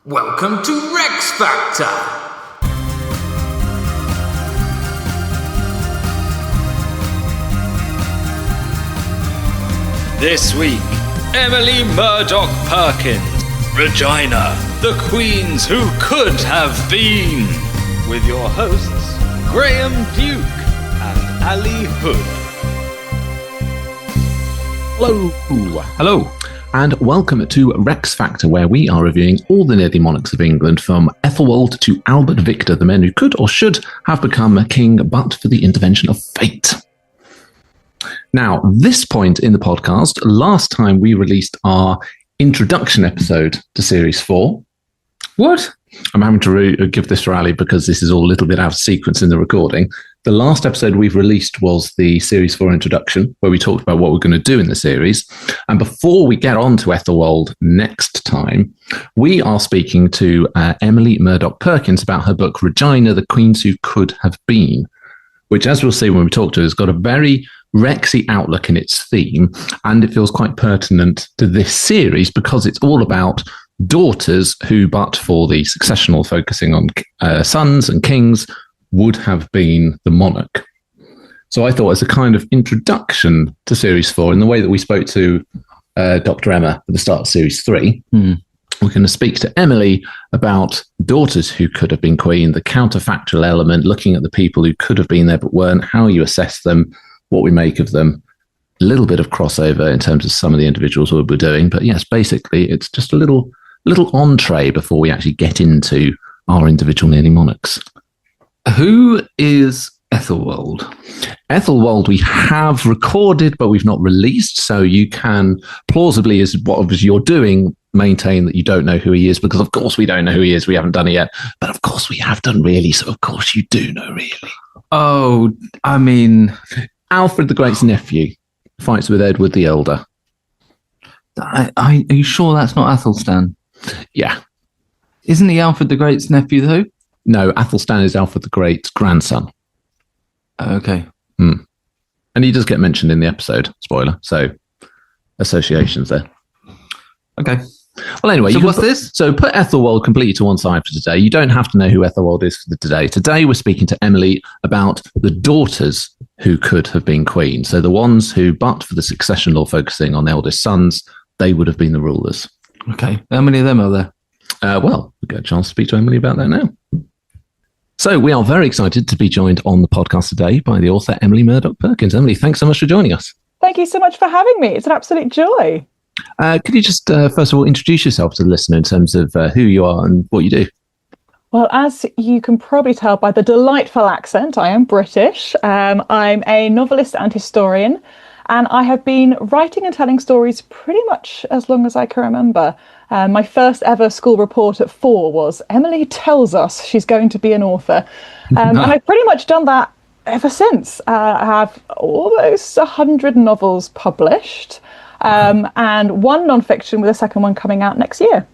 Welcome to Rex Factor! This week, Emily Murdoch Perkins, Regina, the queens who could have been, with your hosts, Graham Duke and Ali Hood. Hello, and welcome to Rex Factor, where we are reviewing all the nearly monarchs of England, from Æthelflæd to Albert Victor, the men who could or should have become a king, but for the intervention of fate. Now, this point in the podcast, last time we released our introduction episode to Series 4. What? I'm having to give this to Ali because this is all a little bit out of sequence in the recording. The last episode we've released was the Series 4 introduction, where we talked about what we're going to do in the series. And before we get on to Æthelflæd next time, we are speaking to Emily Murdoch Perkins about her book, Regina, the Queens Who Could Have Been, which, as we'll see when we talk to her, has got a very Rexy outlook in its theme, and it feels quite pertinent to this series because it's all about daughters who, but for the successional focusing on sons and kings, would have been the monarch. So I thought, as a kind of introduction to Series 4, in the way that we spoke to Dr. Emma at the start of Series 3, we're going to speak to Emily about daughters who could have been queen, the counterfactual element, looking at the people who could have been there but weren't, how you assess them, what we make of them, a little bit of crossover in terms of some of the individuals we'll be doing. But yes, basically, it's just a little entree before we actually get into our individual nearly monarchs. Who is Æthelflæd? Æthelflæd we have recorded, but we've not released. So you can plausibly, as what obviously you're doing, maintain that you don't know who he is, because of course we don't know who he is. We haven't done it yet. But of course we have done, really. So of course you do know, really. Oh, I mean, Alfred the Great's nephew fights with Edward the Elder. are you sure that's not Athelstan? Yeah. Isn't he Alfred the Great's nephew, though? No, Athelstan is Alfred the Great's grandson. Okay. And he does get mentioned in the episode, spoiler. So, associations there. Okay. Well, anyway, so what's this? So put Æthelflæd completely to one side for today. You don't have to know who Æthelflæd is for today. Today we're speaking to Emily about the daughters who could have been queen. So the ones who, but for the succession law focusing on eldest sons, they would have been the rulers. Okay. How many of them are there? Well, we'll get a chance to speak to Emily about that now. So we are very excited to be joined on the podcast today by the author Emily Murdoch Perkins. Emily, thanks so much for joining us. Thank you so much for having me. It's an absolute joy. Could you just, first of all, introduce yourself to the listener in terms of who you are and what you do? Well, as you can probably tell by the delightful accent, I am British. I'm a novelist and historian, and I have been writing and telling stories pretty much as long as I can remember. My first ever school report at 4 was, Emily tells us she's going to be an author. And I've pretty much done that ever since. I have almost 100 novels published. And one non-fiction with a second one coming out next year.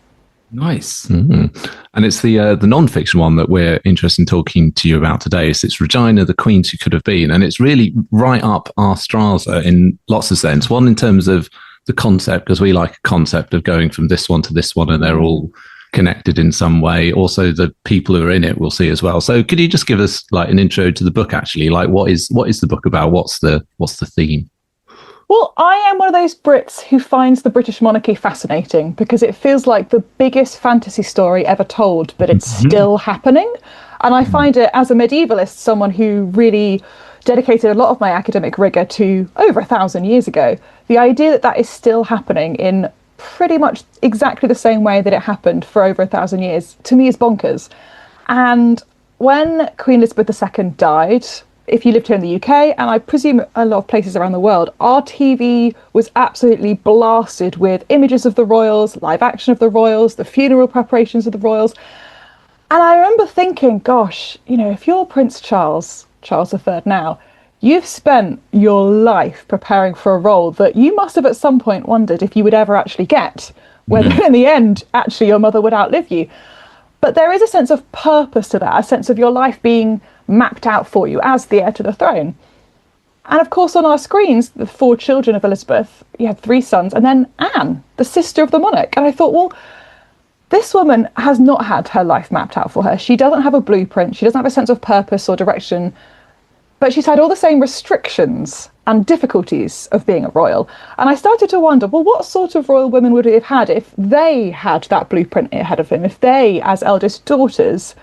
Nice. Mm-hmm. And it's the non-fiction one that we're interested in talking to you about today. It's Regina, the Queens Who Could Have Been. And it's really right up our strata in lots of sense. One, in terms of the concept, because we like a concept of going from this one to this one and they're all connected in some way. Also, the people who are in it we'll see as well. So could you just give us like an intro to the book, actually? Like, what is the book about? What's the theme? Well, I am one of those Brits who finds the British monarchy fascinating because it feels like the biggest fantasy story ever told, but it's still happening. And I find it, as a medievalist, someone who really dedicated a lot of my academic rigour to over 1,000 years ago, the idea that that is still happening in pretty much exactly the same way that it happened for over 1,000 years, to me is bonkers. And when Queen Elizabeth II died, if you lived here in the UK, and I presume a lot of places around the world, our TV was absolutely blasted with images of the royals, live action of the royals, the funeral preparations of the royals. And I remember thinking, gosh, if you're Prince Charles III now, you've spent your life preparing for a role that you must have at some point wondered if you would ever actually get, whether in the end, actually your mother would outlive you. But there is a sense of purpose to that, a sense of your life being mapped out for you as the heir to the throne. And of course, on our screens, the 4 children of Elizabeth, you had 3 sons, and then Anne, the sister of the monarch. And I thought, well, This woman has not had her life mapped out for her. She doesn't have a blueprint. She doesn't have a sense of purpose or direction. But she's had all the same restrictions and difficulties of being a royal. And I started to wonder, well, what sort of royal women would we have had if they had that blueprint ahead of them? If they, as eldest daughters,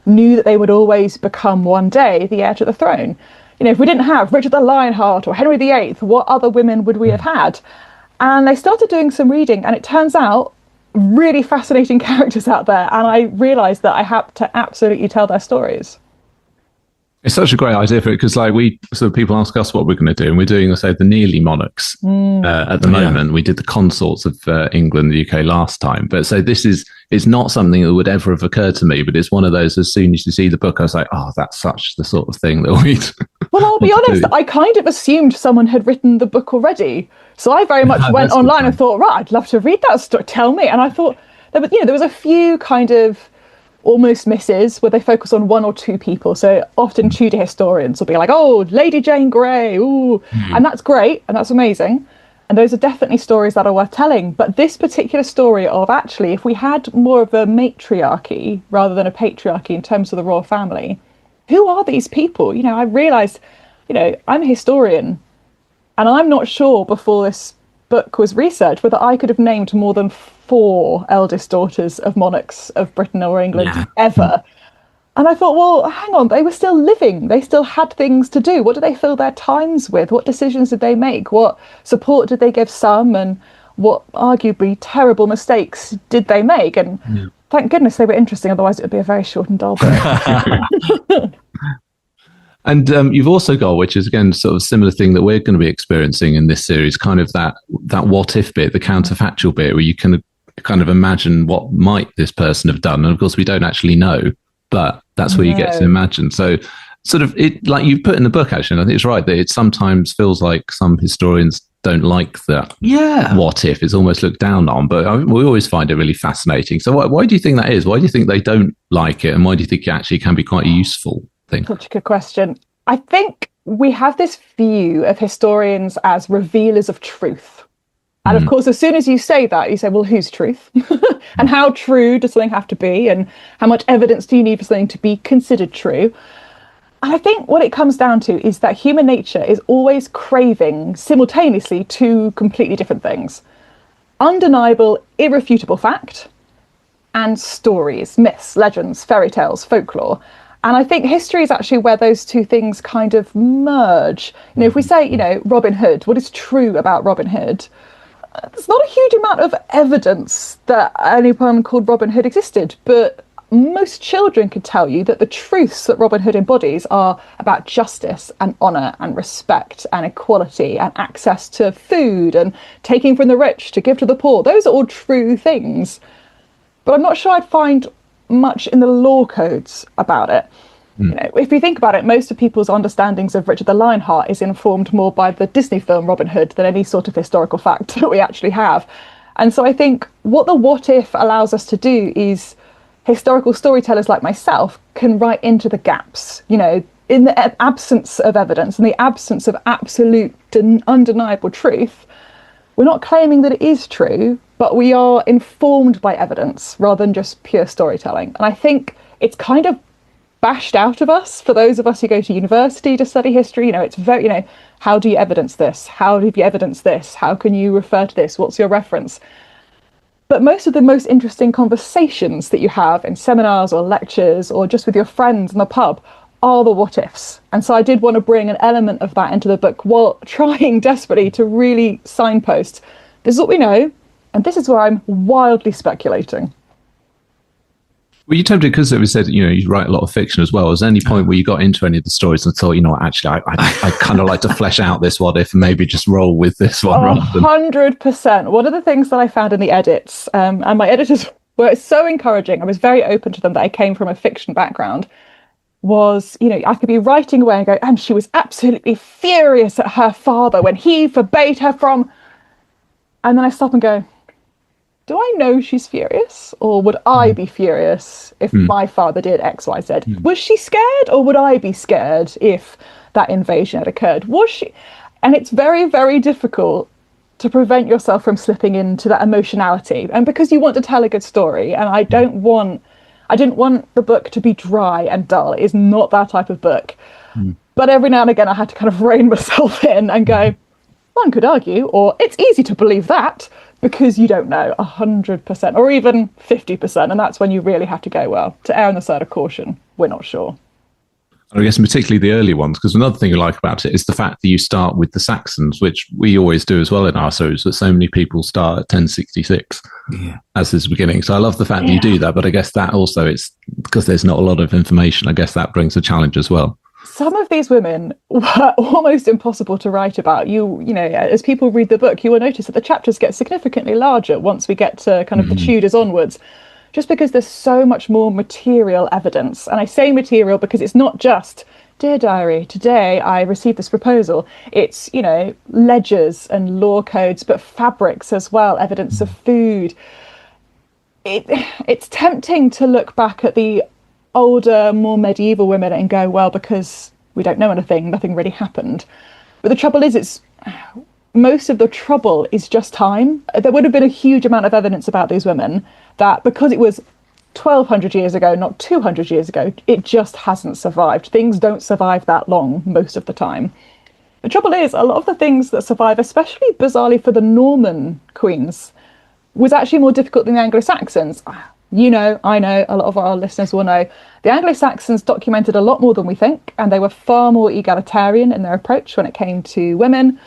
knew that they would always become one day the heir to the throne? You know, if we didn't have Richard the Lionheart or Henry VIII, what other women would we have had? And I started doing some reading, and it turns out really fascinating characters out there. And I realised that I had to absolutely tell their stories. It's such a great idea for it, because like people ask us what we're going to do, and we're doing, say, the nearly monarchs at the moment. We did the consorts of England, the UK last time, but so it's not something that would ever have occurred to me. But it's one of those. As soon as you see the book, I was like, oh, that's such the sort of thing that we'd. Well, I'll be honest. I kind of assumed someone had written the book already, so I very much went online and thought, right, I'd love to read that story. Tell me, and I thought there was a few kind of almost misses where they focus on one or two people. So often Tudor historians will be like, oh, Lady Jane Grey, ooh. And that's great, and that's amazing. And those are definitely stories that are worth telling. But this particular story of, actually, if we had more of a matriarchy rather than a patriarchy in terms of the royal family, who are these people? You know, I realised, I'm a historian, and I'm not sure before this book was researched whether I could have named more than 4 eldest daughters of monarchs of Britain or England ever. And I thought, well, hang on, they were still living. They still had things to do. What did they fill their times with? What decisions did they make? What support did they give some? And what arguably terrible mistakes did they make? And thank goodness they were interesting. Otherwise, it would be a very short and dull book. And you've also got, which is again sort of a similar thing that we're going to be experiencing in this series, kind of that what if bit, the counterfactual bit, where you can kind of imagine what might this person have done, and of course we don't actually know, but that's where you get to imagine. So sort of it, like you put in the book, actually, and I think it's right that it sometimes feels like some historians don't like that. What if it's almost looked down on, but we always find it really fascinating. So why do you think that is? Why do you think they don't like it, and why do you think it actually can be quite a useful thing? Such a good question. I think we have this view of historians as revealers of truth. And of course, as soon as you say that, you say, well, whose truth? And how true does something have to be? And how much evidence do you need for something to be considered true? And I think what it comes down to is that human nature is always craving simultaneously 2 completely different things. Undeniable, irrefutable fact, and stories, myths, legends, fairy tales, folklore. And I think history is actually where those 2 things kind of merge. If we say, Robin Hood, what is true about Robin Hood? There's not a huge amount of evidence that anyone called Robin Hood existed, but most children could tell you that the truths that Robin Hood embodies are about justice and honour and respect and equality and access to food and taking from the rich to give to the poor. Those are all true things. But I'm not sure I'd find much in the law codes about it. If you think about it, most of people's understandings of Richard the Lionheart is informed more by the Disney film Robin Hood than any sort of historical fact that we actually have. And so I think what the what if allows us to do is historical storytellers like myself can write into the gaps. In the absence of evidence, in the absence of absolute undeniable truth, we're not claiming that it is true, but we are informed by evidence rather than just pure storytelling. And I think it's kind of bashed out of us for those of us who go to university to study history. It's very, how do you evidence this? How have you evidenced this? How can you refer to this? What's your reference? But most of the most interesting conversations that you have in seminars or lectures or just with your friends in the pub are the what ifs. And so I did want to bring an element of that into the book while trying desperately to really signpost, this is what we know, and this is where I'm wildly speculating. Were you tempted, because it was said, you write a lot of fiction as well? Was there any point where you got into any of the stories and thought, actually, I kind of like to flesh out this what if and maybe just roll with this one? 100%. One of the things that I found in the edits, and my editors were so encouraging, I was very open to them that I came from a fiction background, was, I could be writing away and go, and she was absolutely furious at her father when he forbade her from... And then I stop and go, do I know she's furious? Or would I be furious if my father did X, Y, Z? Was she scared, or would I be scared if that invasion had occurred? Was she? And it's very, very difficult to prevent yourself from slipping into that emotionality, and because you want to tell a good story. And I didn't want the book to be dry and dull. It is not that type of book. But every now and again I had to kind of rein myself in and go, one could argue, or it's easy to believe that, because you don't know 100% or even 50%, and that's when you really have to go, well, to err on the side of caution, we're not sure. I guess particularly the early ones, because another thing I like about it is the fact that you start with the Saxons, which we always do as well in our series, that so many people start at 1066 as his beginning. So I love the fact that you do that, but I guess that also, it's because there's not a lot of information, I guess that brings a challenge as well. Some of these women were almost impossible to write about. You know, as people read the book, you will notice that the chapters get significantly larger once we get to kind of the Tudors onwards, just because there's so much more material evidence. And I say material because it's not just, dear diary, today I received this proposal. It's, you know, ledgers and law codes, but fabrics as well, evidence of food. It's tempting to look back at the older, more medieval women and go, well, because we don't know anything, nothing really happened. But the trouble is, most of the trouble is just time. There would have been a huge amount of evidence about these women that, because it was 1200 years ago, not 200 years ago, it just hasn't survived. Things don't survive that long most of the time. The trouble is, a lot of the things that survive, especially bizarrely for the Norman queens, was actually more difficult than the Anglo-Saxons. You know, I know, a lot of our listeners will know, the Anglo-Saxons documented a lot more than we think, and they were far more egalitarian in their approach when it came to women.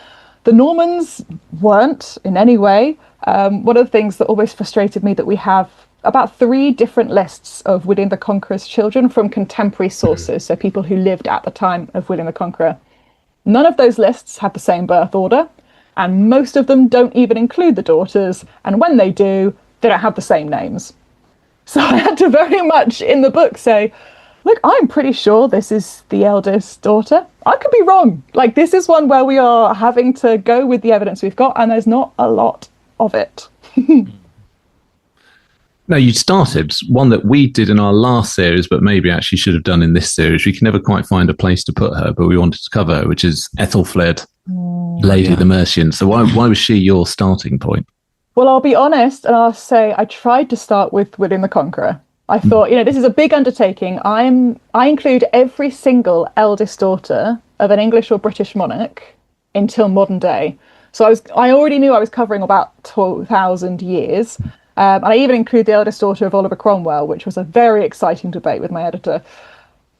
The Normans weren't in any way. One of the things that always frustrated me, that we have about 3 different lists of William the Conqueror's children from contemporary sources, so people who lived at the time of William the Conqueror. None of those lists have the same birth order, and most of them don't even include the daughters, and when they do, they don't have the same names. So I had to very much in the book say, look, I'm pretty sure this is the eldest daughter. I could be wrong. Like, this is one where we are having to go with the evidence we've got, and there's not a lot of it. Now, you started one that we did in our last series, but maybe actually should have done in this series. We can never quite find a place to put her, but we wanted to cover her, which is Æthelflæd, Lady of the Mercians. So why was she your starting point? Well, I'll be honest, and I'll say I tried to start with William the Conqueror. I thought, you know, this is a big undertaking. I include every single eldest daughter of an English or British monarch until modern day. So I already knew I was covering about 2,000 years. And I even include the eldest daughter of Oliver Cromwell, which was a very exciting debate with my editor.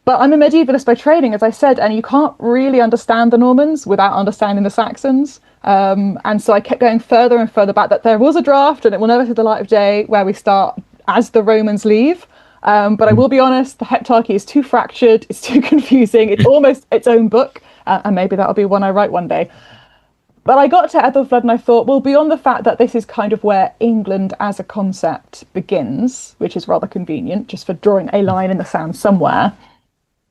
But I'm a medievalist by training, as I said, and you can't really understand the Normans without understanding the Saxons. And so I kept going further and further back, that there was a draft, and it will never see the light of day, where we start as the Romans leave. But I will be honest, the heptarchy is too fractured, it's too confusing, it's almost its own book, and maybe that'll be one I write one day. But I got to Æthelflæd and I thought, well, beyond the fact that this is kind of where England as a concept begins, which is rather convenient, just for drawing a line in the sand somewhere,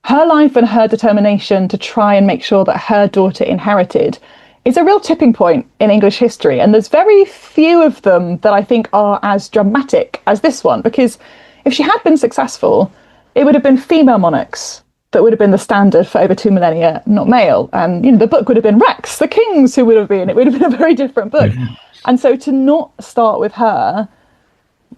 her life and her determination to try and make sure that her daughter inherited is a real tipping point in English history. And there's very few of them that I think are as dramatic as this one, because if she had been successful, it would have been female monarchs that would have been the standard for over 2 millennia, not male. And, you know, the book would have been Rex, the kings who would have been. It would have been a very different book. And so to not start with her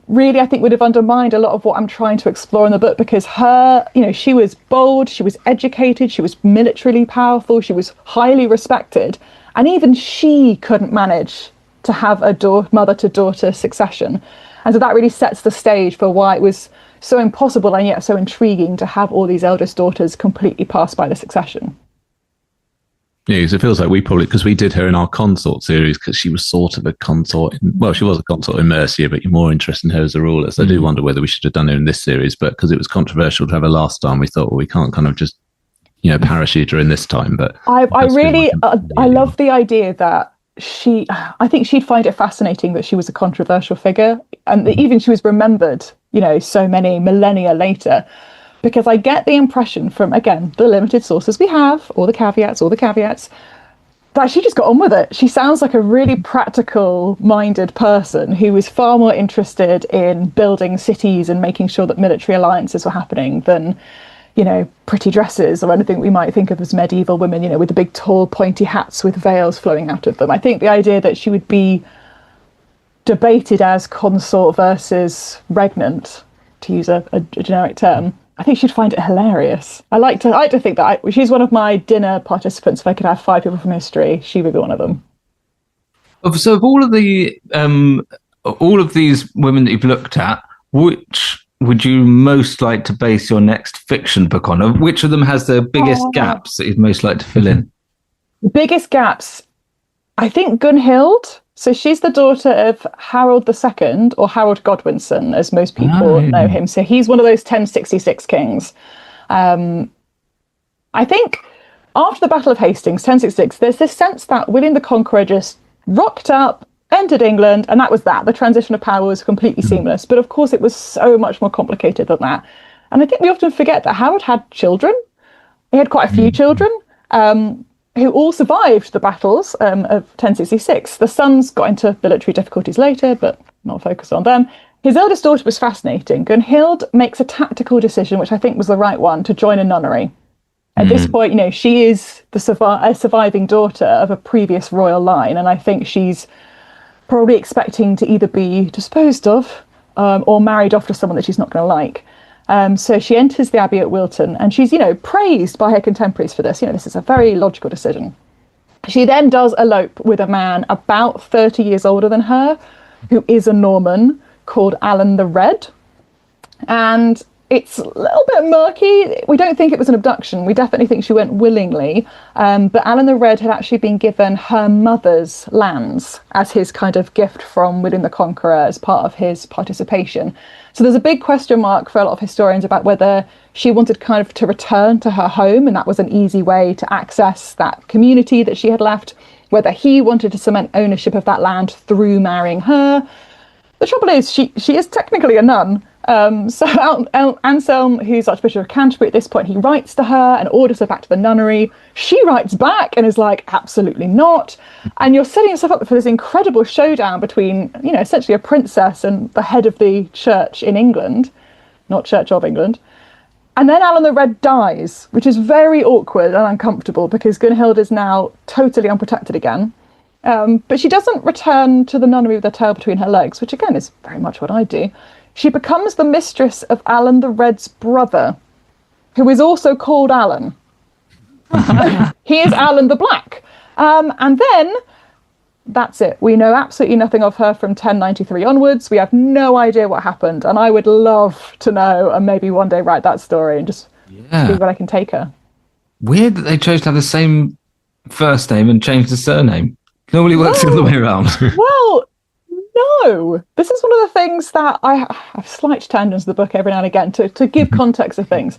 really, I think, would have undermined a lot of what I'm trying to explore in the book, because her, you know, she was bold, she was educated, she was militarily powerful, she was highly respected. And even she couldn't manage to have a mother-to-daughter succession. And so that really sets the stage for why it was so impossible and yet so intriguing to have all these eldest daughters completely passed by the succession. Yeah, because it feels like we probably, because we did her in our consort series, because she was sort of a consort. She was a consort in Mercia, but you're more interested in her as a ruler. So I do wonder whether we should have done her in this series, but because it was controversial to have her last time, we thought, well, we can't kind of just, you know, parachute her in this time. But I love the idea that I think she'd find it fascinating that she was a controversial figure, and that even she was remembered, you know, so many millennia later, because I get the impression from, again, the limited sources we have, all the caveats, that she just got on with it. She sounds like a really practical minded person who was far more interested in building cities and making sure that military alliances were happening than, pretty dresses or anything we might think of as medieval women, with the big tall pointy hats with veils flowing out of them. I think the idea that she would be debated as consort versus regnant, to use a generic term, I think she'd find it hilarious. I like to think that she's one of my dinner participants. If I could have 5 people from history, she would be one of them. So of all of these women that you've looked at, which would you most like to base your next fiction book on? Which of them has the biggest gaps that you'd most like to fill in? The biggest gaps, I think Gunhild. So she's the daughter of Harold II, or Harold Godwinson, as most people know him. So he's one of those 1066 kings. I think after the Battle of Hastings, 1066, there's this sense that William the Conqueror just rocked up, entered England, and that was that. The transition of power was completely seamless. But of course, it was so much more complicated than that. And I think we often forget that Harold had children. He had quite a few children. Who all survived the battles of 1066. The sons got into military difficulties later, but not focused on them. His eldest daughter was fascinating. Gunhild makes a tactical decision, which I think was the right one, to join a nunnery. At this point, she is a surviving daughter of a previous royal line, and I think she's probably expecting to either be disposed of or married off to someone that she's not going to like. So she enters the abbey at Wilton, and she's, praised by her contemporaries for this. This is a very logical decision. She then does elope with a man about 30 years older than her, who is a Norman, called Alan the Red. And it's a little bit murky. We don't think it was an abduction. We definitely think she went willingly. But Alan the Red had actually been given her mother's lands as his kind of gift from William the Conqueror as part of his participation. So there's a big question mark for a lot of historians about whether she wanted kind of to return to her home, and that was an easy way to access that community that she had left, whether he wanted to cement ownership of that land through marrying her. The trouble is, she is technically a nun. So Anselm, who's Archbishop of Canterbury at this point, he writes to her and orders her back to the nunnery. She writes back and is like, absolutely not. And you're setting yourself up for this incredible showdown between, essentially a princess and the head of the church in England, not Church of England. And then Alan the Red dies, which is very awkward and uncomfortable because Gunhild is now totally unprotected again. But she doesn't return to the nunnery with her tail between her legs, which again is very much what I do. She becomes the mistress of Alan the Red's brother, who is also called Alan. He is Alan the Black. And then that's it. We know absolutely nothing of her from 1093 onwards. We have no idea what happened. And I would love to know and maybe one day write that story and just see where I can take her. Weird that they chose to have the same first name and change the surname. It normally works the other way around. Well, no, this is one of the things that I have slight tangents to the book every now and again to give context of things.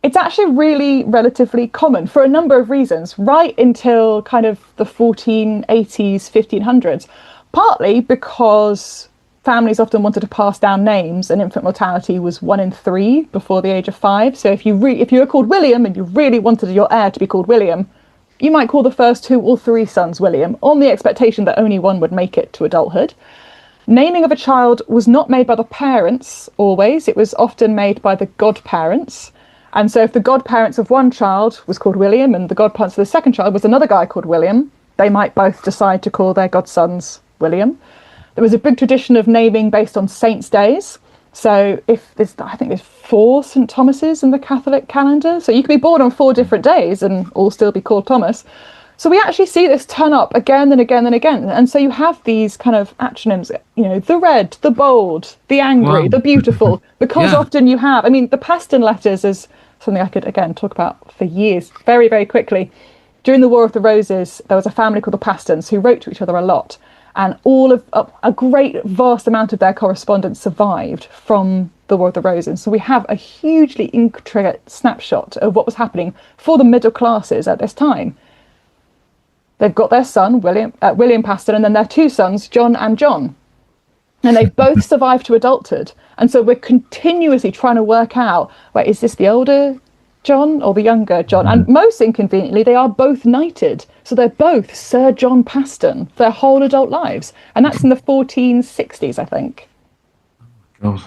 It's actually really relatively common for a number of reasons, right until kind of the 1480s, 1500s, partly because families often wanted to pass down names and infant mortality was 1 in 3 before the age of 5. So if you were called William and you really wanted your heir to be called William, you might call the first 2 or 3 sons William on the expectation that only one would make it to adulthood. Naming of a child was not made by the parents always. It was often made by the godparents. And so if the godparents of one child was called William and the godparents of the second child was another guy called William, they might both decide to call their godsons William. There was a big tradition of naming based on saints' days. So I think there's 4 St. Thomases in the Catholic calendar. So you can be born on 4 different days and all still be called Thomas. So we actually see this turn up again and again and again. And so you have these kind of acronyms, the red, the bold, the angry, the beautiful, because often you have, the Paston letters is something I could, again, talk about for years, very, very quickly. During the War of the Roses, there was a family called the Pastons who wrote to each other a lot. And all of a great, vast amount of their correspondence survived from the War of the Roses. So we have a hugely intricate snapshot of what was happening for the middle classes at this time. They've got their son, William Paston, and then their 2 sons, John and John. And they both survived to adulthood. And so we're continuously trying to work out, is this the older John or the younger John? And most inconveniently, they are both knighted. So they're both Sir John Paston for their whole adult lives. And that's in the 1460s, I think. God.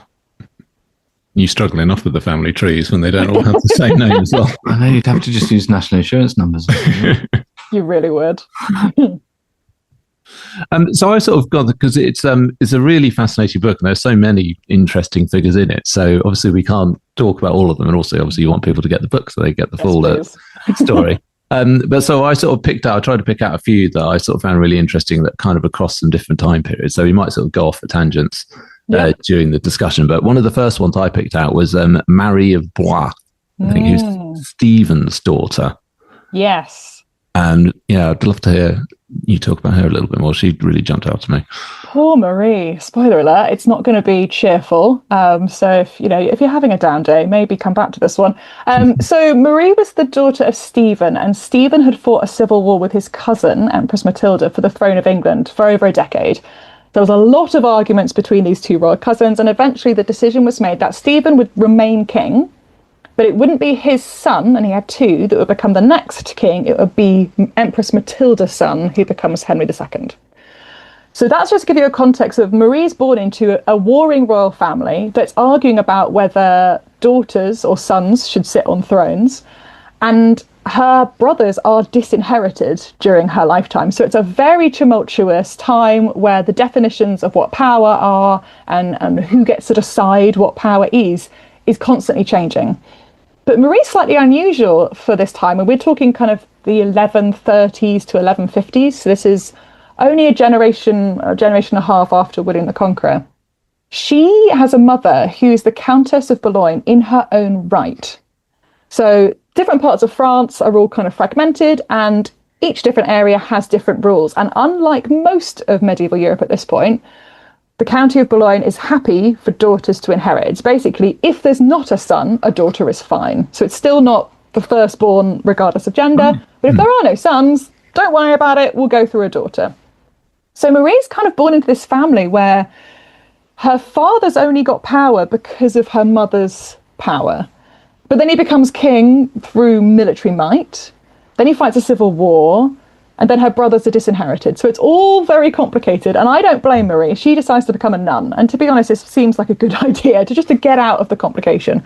You struggle enough with the family trees when they don't all have the same name as well. I know, you'd have to just use national insurance numbers. You really would. So I sort of got, because it's a really fascinating book and there's so many interesting figures in it. So obviously we can't talk about all of them, and also obviously you want people to get the book so they get the full story. But so I sort of I tried to pick out a few that I sort of found really interesting that kind of across some different time periods. So we might sort of go off the tangents during the discussion. But one of the first ones I picked out was Marie of Blois, I think, who's Stephen's daughter. Yes. And yeah, I'd love to hear you talk about her a little bit more. She really jumped out to me. Poor Marie. Spoiler alert, it's not going to be cheerful. So if you're having a down day, maybe come back to this one. So Marie was the daughter of Stephen, and Stephen had fought a civil war with his cousin, Empress Matilda, for the throne of England for over a decade. There was a lot of arguments between these two royal cousins, and eventually the decision was made that Stephen would remain king, but it wouldn't be his son, and he had two, that would become the next king. It would be Empress Matilda's son, who becomes Henry II. So that's just to give you a context of Marie's born into a warring royal family that's arguing about whether daughters or sons should sit on thrones, and her brothers are disinherited during her lifetime. So it's a very tumultuous time where the definitions of what power are and who gets to decide what power is constantly changing. But Marie's slightly unusual for this time, and we're talking kind of the 1130s to 1150s. So this is only a generation and a half after William the Conqueror. She has a mother who is the Countess of Boulogne in her own right. So different parts of France are all kind of fragmented, and each different area has different rules. And unlike most of medieval Europe at this point, the County of Boulogne is happy for daughters to inherit. It's basically, if there's not a son, a daughter is fine. So it's still not the firstborn regardless of gender, but if there are no sons, don't worry about it, we'll go through a daughter. So Marie's kind of born into this family where her father's only got power because of her mother's power. But then he becomes king through military might. Then he fights a civil war. And then her brothers are disinherited. So it's all very complicated. And I don't blame Marie. She decides to become a nun. And to be honest, it seems like a good idea to get out of the complication.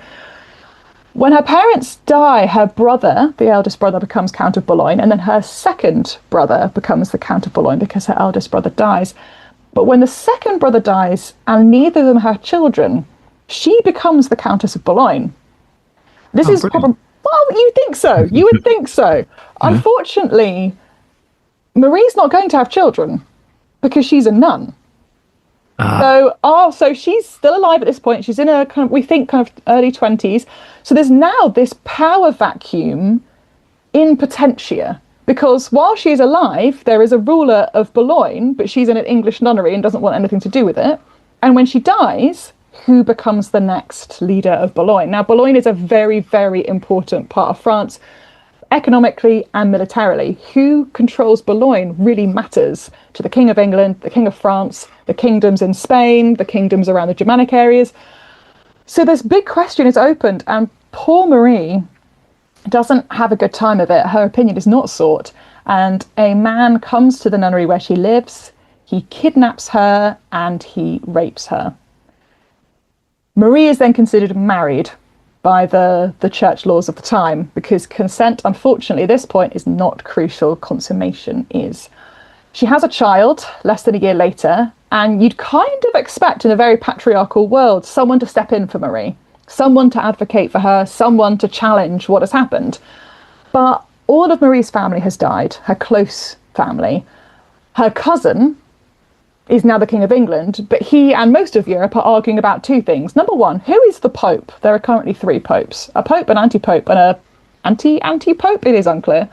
When her parents die, her brother, the eldest brother, becomes Count of Boulogne. And then her second brother becomes the Count of Boulogne because her eldest brother dies. But when the second brother dies and neither of them have children, she becomes the Countess of Boulogne. This is probably... Well, you think so. You would think so. Unfortunately, Marie's not going to have children because she's a nun. So she's still alive at this point. She's in her kind of early 20s. So there's now this power vacuum in Potentia, because while she's alive, there is a ruler of Boulogne, but she's in an English nunnery and doesn't want anything to do with it. And when she dies, who becomes the next leader of Boulogne? Now, Boulogne is a very, very important part of France, economically and militarily. Who controls Boulogne really matters to the King of England, the King of France, the kingdoms in Spain, the kingdoms around the Germanic areas. So this big question is opened, and poor Marie doesn't have a good time of it. Her opinion is not sought, and a man comes to the nunnery where she lives. He kidnaps her and he rapes her. Marie is then considered married by the church laws of the time, because consent, unfortunately, at this point is not crucial. Consummation is. She has a child less than a year later, and you'd kind of expect in a very patriarchal world someone to step in for Marie, someone to advocate for her, someone to challenge what has happened. But all of Marie's family has died, her close family. Her cousin is now the King of England, but he and most of Europe are arguing about two things. Number one, who is the Pope? There are currently three popes, a Pope, an anti-Pope, and a anti-Pope. It is unclear.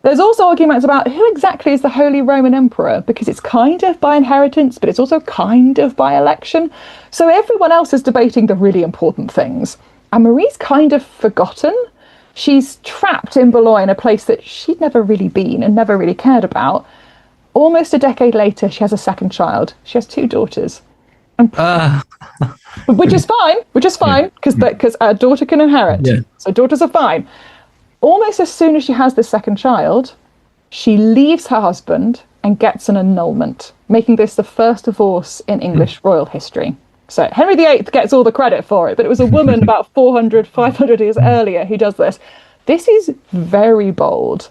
There's also arguments about who exactly is the Holy Roman Emperor, because it's kind of by inheritance, but it's also kind of by election. So everyone else is debating the really important things. And Marie's kind of forgotten. She's trapped in Boulogne, a place that she'd never really been and never really cared about. Almost a decade later, she has a second child. She has two daughters. Which is fine, because a daughter can inherit. Yeah. So daughters are fine. Almost as soon as she has this second child, she leaves her husband and gets an annulment, making this the first divorce in English royal history. So Henry VIII gets all the credit for it, but it was a woman about 400, 500 years earlier who does this. This is very bold.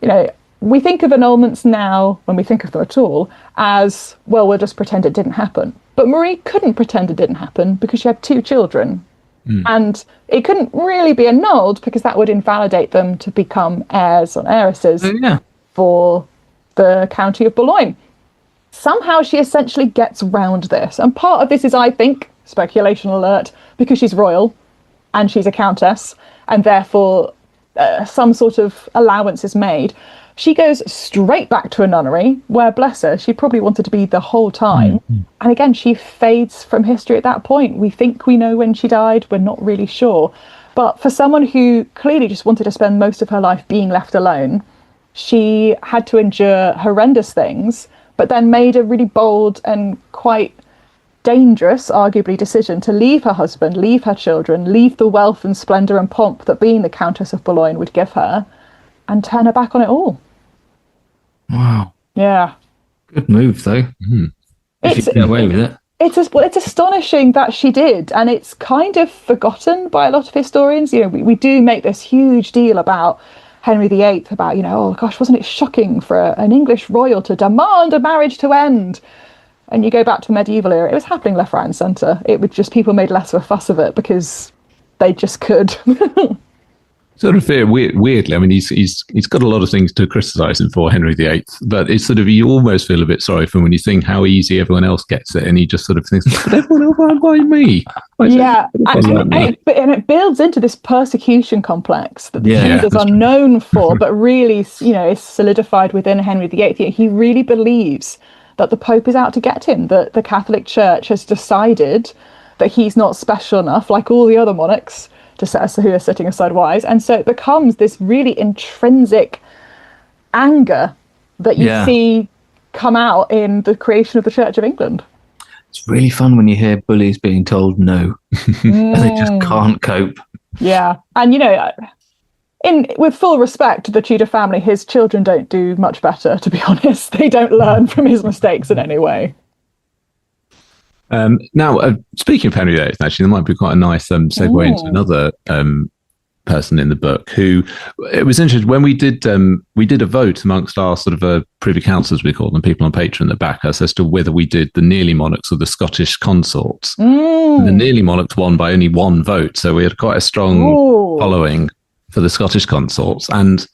You know, we think of annulments now, when we think of them at all, as, well, we'll just pretend it didn't happen. But Marie couldn't pretend it didn't happen because she had 2 children. And it couldn't really be annulled because that would invalidate them to become heirs or heiresses for the county of Boulogne. Somehow she essentially gets round this. And part of this is, I think, speculation alert, because she's royal and she's a countess, and therefore some sort of allowance is made. She goes straight back to a nunnery where, bless her, she probably wanted to be the whole time. And again, she fades from history at that point. We think we know when she died. We're not really sure. But for someone who clearly just wanted to spend most of her life being left alone, she had to endure horrendous things, but then made a really bold and quite dangerous, arguably, decision to leave her husband, leave her children, leave the wealth and splendour and pomp that being the Countess of Boulogne would give her, and turn her back on it all. Wow. Yeah. Good move, though. If you get away with it. It's astonishing that she did, and it's kind of forgotten by a lot of historians. You know, we do make this huge deal about Henry VIII, about, you know, oh gosh, wasn't it shocking for an English royal to demand a marriage to end? And you go back to the medieval era, it was happening left, right and centre. It would just, people made less of a fuss of it because they just could. Sort of weirdly, I mean, he's got a lot of things to criticise him for, Henry VIII, but it's sort of, you almost feel a bit sorry for him when you think how easy everyone else gets it, and he just sort of thinks, but everyone else, why me? Yeah, and it builds into this persecution complex that the Tudors are known for, but really, you know, is solidified within Henry VIII. He really believes that the Pope is out to get him, that the Catholic Church has decided that he's not special enough, like all the other monarchs, who are sitting aside wise, and so it becomes this really intrinsic anger that you see come out in the creation of the Church of England. It's really fun when you hear bullies being told no, and they just can't cope. Yeah, and you know, with full respect to the Tudor family, his children don't do much better, to be honest. They don't learn from his mistakes in any way. Now, speaking of Henry VIII, actually, there might be quite a nice segue into another person in the book who, it was interesting when we did a vote amongst our sort of privy council, as we call them, people on Patreon that back us, as to whether we did the nearly monarchs or the Scottish consorts. The nearly monarchs won by only 1 vote, so we had quite a strong following for the Scottish consorts, and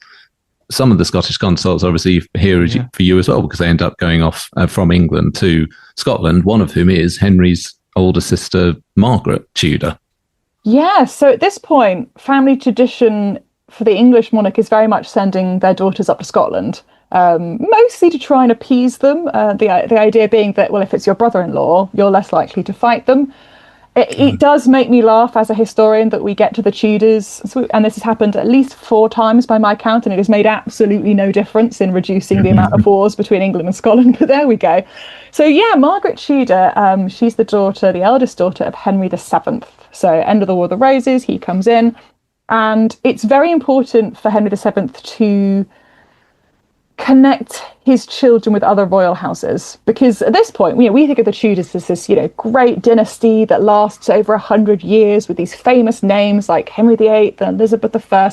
some of the Scottish consorts obviously here for you as well, because they end up going off from England to Scotland, one of whom is Henry's older sister, Margaret Tudor. Yeah, so at this point, family tradition for the English monarch is very much sending their daughters up to Scotland, mostly to try and appease them. The idea being that, well, if it's your brother-in-law, you're less likely to fight them. It does make me laugh as a historian that we get to the Tudors, and this has happened at least 4 times by my count, and it has made absolutely no difference in reducing the amount of wars between England and Scotland, but there we go. So yeah, Margaret Tudor, she's the eldest daughter of Henry VII. So end of the War of the Roses, he comes in, and it's very important for Henry VII to connect his children with other royal houses, because at this point, you know, we think of the Tudors as this, you know, great dynasty that lasts over 100 years with these famous names like Henry VIII and Elizabeth I.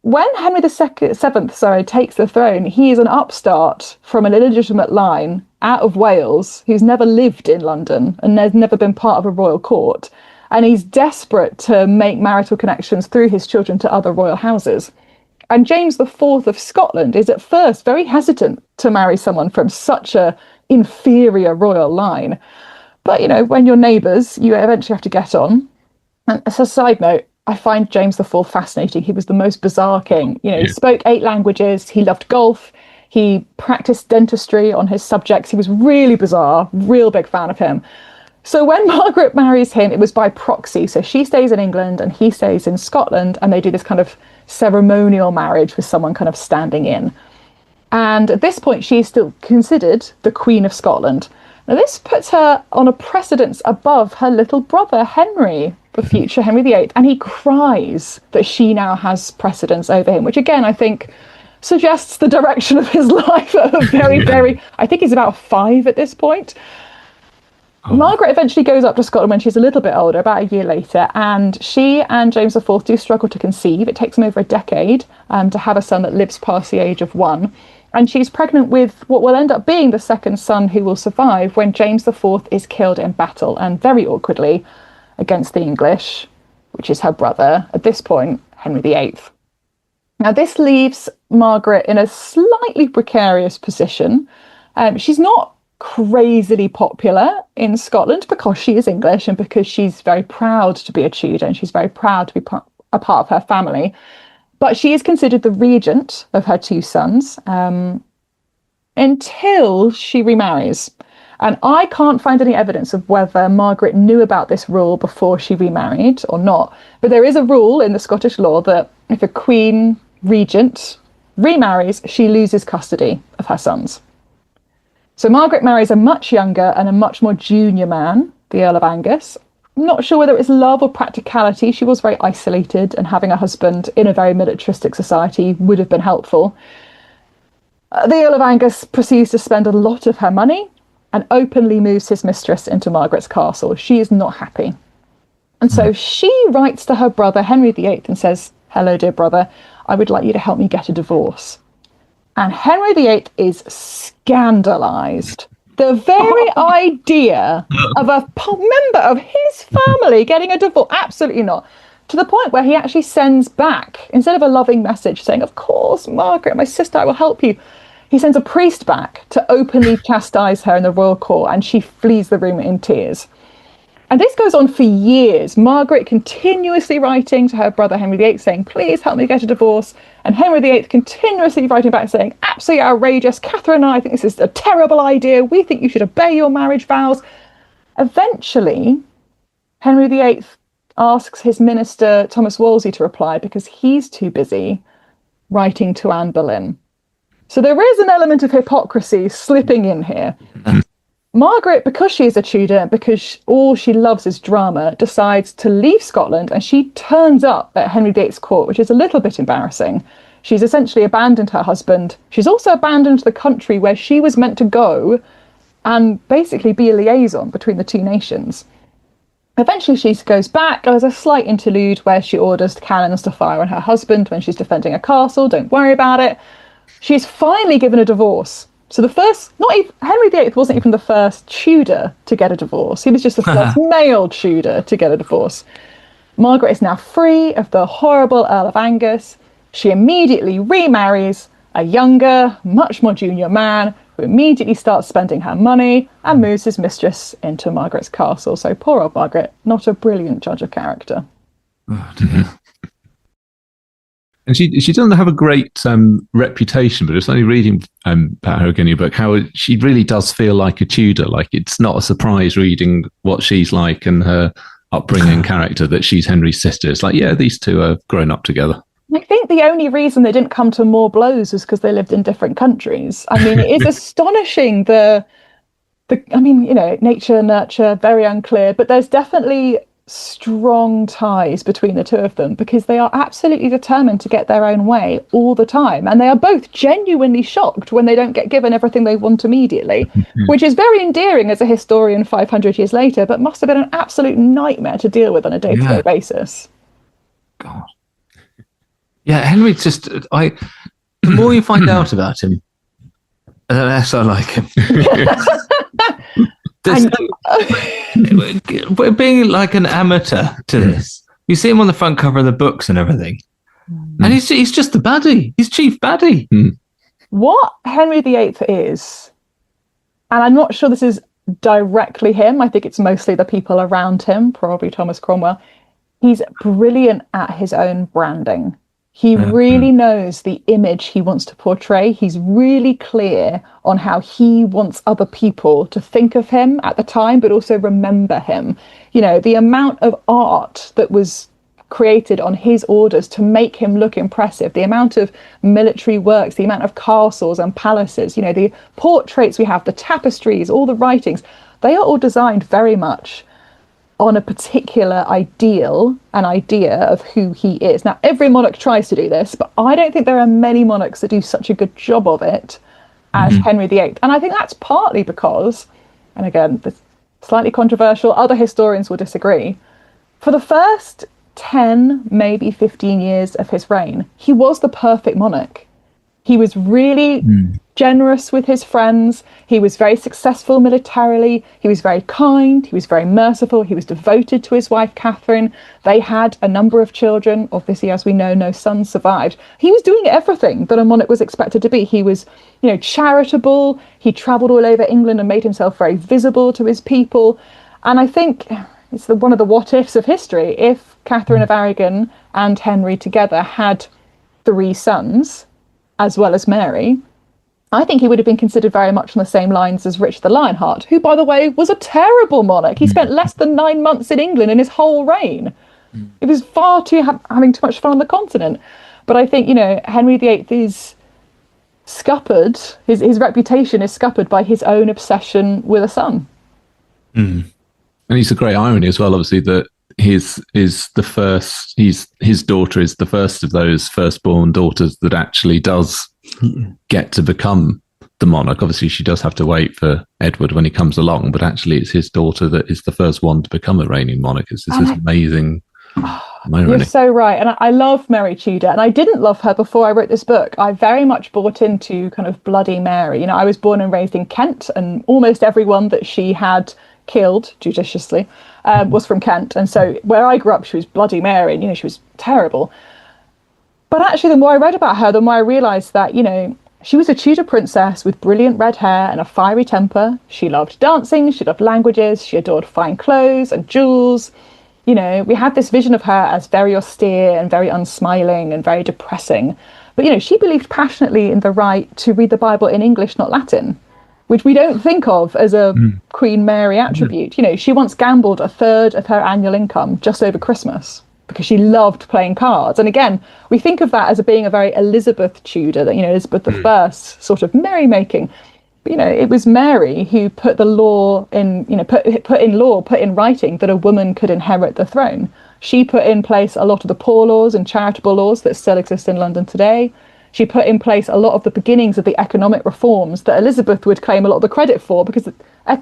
When Henry VII takes the throne, he is an upstart from an illegitimate line out of Wales who's never lived in London and has never been part of a royal court, and he's desperate to make marital connections through his children to other royal houses. And James IV of Scotland is at first very hesitant to marry someone from such a inferior royal line. But, you know, when you're neighbours, you eventually have to get on. And as a side note, I find James IV fascinating. He was the most bizarre king. You know, he spoke 8 languages. He loved golf. He practiced dentistry on his subjects. He was really bizarre, real big fan of him. So when Margaret marries him, it was by proxy. So she stays in England and he stays in Scotland, and they do this kind of ceremonial marriage with someone kind of standing in. And at this point, she is still considered the Queen of Scotland. Now, this puts her on a precedence above her little brother, Henry, the future Henry VIII, and he cries that she now has precedence over him, which again, I think suggests the direction of his life at a very, I think he's about 5 at this point. Margaret eventually goes up to Scotland when she's a little bit older, about a year later, and she and James IV do struggle to conceive. It takes them over a decade to have a son that lives past the age of 1. And she's pregnant with what will end up being the second son who will survive when James IV is killed in battle, and very awkwardly against the English, which is her brother, at this point, Henry VIII. Now, this leaves Margaret in a slightly precarious position. She's not crazily popular in Scotland because she is English and because she's very proud to be a Tudor and she's very proud to be a part of her family. But she is considered the regent of her 2 sons until she remarries. And I can't find any evidence of whether Margaret knew about this rule before she remarried or not. But there is a rule in the Scottish law that if a queen regent remarries, she loses custody of her sons. So Margaret marries a much younger and a much more junior man, the Earl of Angus. I'm not sure whether it was love or practicality. She was very isolated, and having a husband in a very militaristic society would have been helpful. The Earl of Angus proceeds to spend a lot of her money and openly moves his mistress into Margaret's castle. She is not happy. And so she writes to her brother, Henry VIII, and says, "Hello, dear brother, I would like you to help me get a divorce." And Henry VIII is scandalised. The very idea of a member of his family getting a divorce, absolutely not. To the point where he actually sends back, instead of a loving message saying, "Of course, Margaret, my sister, I will help you," he sends a priest back to openly chastise her in the royal court, and she flees the room in tears. And this goes on for years. Margaret continuously writing to her brother Henry VIII saying, "Please help me get a divorce." And Henry VIII continuously writing back saying, "Absolutely outrageous. Catherine and I think this is a terrible idea. We think you should obey your marriage vows." Eventually, Henry VIII asks his minister Thomas Wolsey to reply because he's too busy writing to Anne Boleyn. So there is an element of hypocrisy slipping in here. Margaret, because she is a Tudor, because all she loves is drama, decides to leave Scotland, and she turns up at Henry VIII's court, which is a little bit embarrassing. She's essentially abandoned her husband. She's also abandoned the country where she was meant to go and basically be a liaison between the 2 nations. Eventually she goes back. There's a slight interlude where she orders cannons to fire on her husband when she's defending a castle. Don't worry about it. She's finally given a divorce. So the first, not even, Henry VIII wasn't even the first Tudor to get a divorce. He was just the first male Tudor to get a divorce. Margaret is now free of the horrible Earl of Angus. She immediately remarries a younger, much more junior man who immediately starts spending her money and moves his mistress into Margaret's castle. So poor old Margaret, not a brilliant judge of character. Oh, dear. And she doesn't have a great reputation, but it's only reading about her again in your book, how she really does feel like a Tudor. Like, it's not a surprise reading what she's like and her upbringing character that she's Henry's sister. It's like, yeah, these two are grown up together. I think the only reason they didn't come to more blows was because they lived in different countries. I mean, it is astonishing nature, nurture, very unclear, but there's definitely strong ties between the 2 of them because they are absolutely determined to get their own way all the time, and they are both genuinely shocked when they don't get given everything they want immediately, which is very endearing as a historian 500 years later, but must have been an absolute nightmare to deal with on a day-to-day basis. God. Yeah, Henry's just the more you find out about him, the less I like him. Being like an amateur to this, you see him on the front cover of the books and everything, and he's just the baddie. He's chief baddie. What Henry VIII is, and I'm not sure this is directly him, I think it's mostly the people around him, probably Thomas Cromwell. He's brilliant at his own branding. He really knows the image he wants to portray. He's really clear on how he wants other people to think of him at the time, but also remember him. You know, the amount of art that was created on his orders to make him look impressive, the amount of military works, the amount of castles and palaces, you know, the portraits we have, the tapestries, all the writings, they are all designed very much on a particular ideal, an idea of who he is. Now, every monarch tries to do this, but I don't think there are many monarchs that do such a good job of it as Henry VIII. And I think that's partly because, and again, slightly controversial. Other historians will disagree. For the first 10, maybe 15 years of his reign, he was the perfect monarch. He was really generous with his friends. He was very successful militarily. He was very kind. He was very merciful. He was devoted to his wife, Catherine. They had a number of children. Obviously, as we know, no sons survived. He was doing everything that a monarch was expected to be. He was, charitable. He travelled all over England and made himself very visible to his people. And I think it's one of the what-ifs of history. If Catherine of Aragon and Henry together had 3 sons, as well as Mary, I think he would have been considered very much on the same lines as Richard the Lionheart, who, by the way, was a terrible monarch. He spent less than 9 months in England in his whole reign. It was far too having too much fun on the continent. But I think, Henry VIII is scuppered. His reputation is scuppered by his own obsession with a son. And it's a great irony as well, obviously, that his daughter is the first of those firstborn daughters that actually does get to become the monarch. Obviously, she does have to wait for Edward when he comes along, but actually it's his daughter that is the first one to become a reigning monarch. It's this amazing irony. You're so right. And I love Mary Tudor, and I didn't love her before I wrote this book. I very much bought into kind of Bloody Mary. I was born and raised in Kent, and almost everyone that she had killed judiciously was from Kent, and so where I grew up she was Bloody Mary, and she was terrible. But actually the more I read about her, the more I realised that she was a Tudor princess with brilliant red hair and a fiery temper. She loved dancing, she loved languages, she adored fine clothes and jewels. We had this vision of her as very austere and very unsmiling and very depressing, but she believed passionately in the right to read the Bible in English, not Latin, which we don't think of as a Queen Mary attribute. She once gambled a third of her annual income just over Christmas because she loved playing cards. And again, we think of that as being a very Elizabeth Tudor, that, Elizabeth I sort of merrymaking. But, it was Mary who put the law in, put in writing that a woman could inherit the throne. She put in place a lot of the poor laws and charitable laws that still exist in London today. She put in place a lot of the beginnings of the economic reforms that Elizabeth would claim a lot of the credit for, because it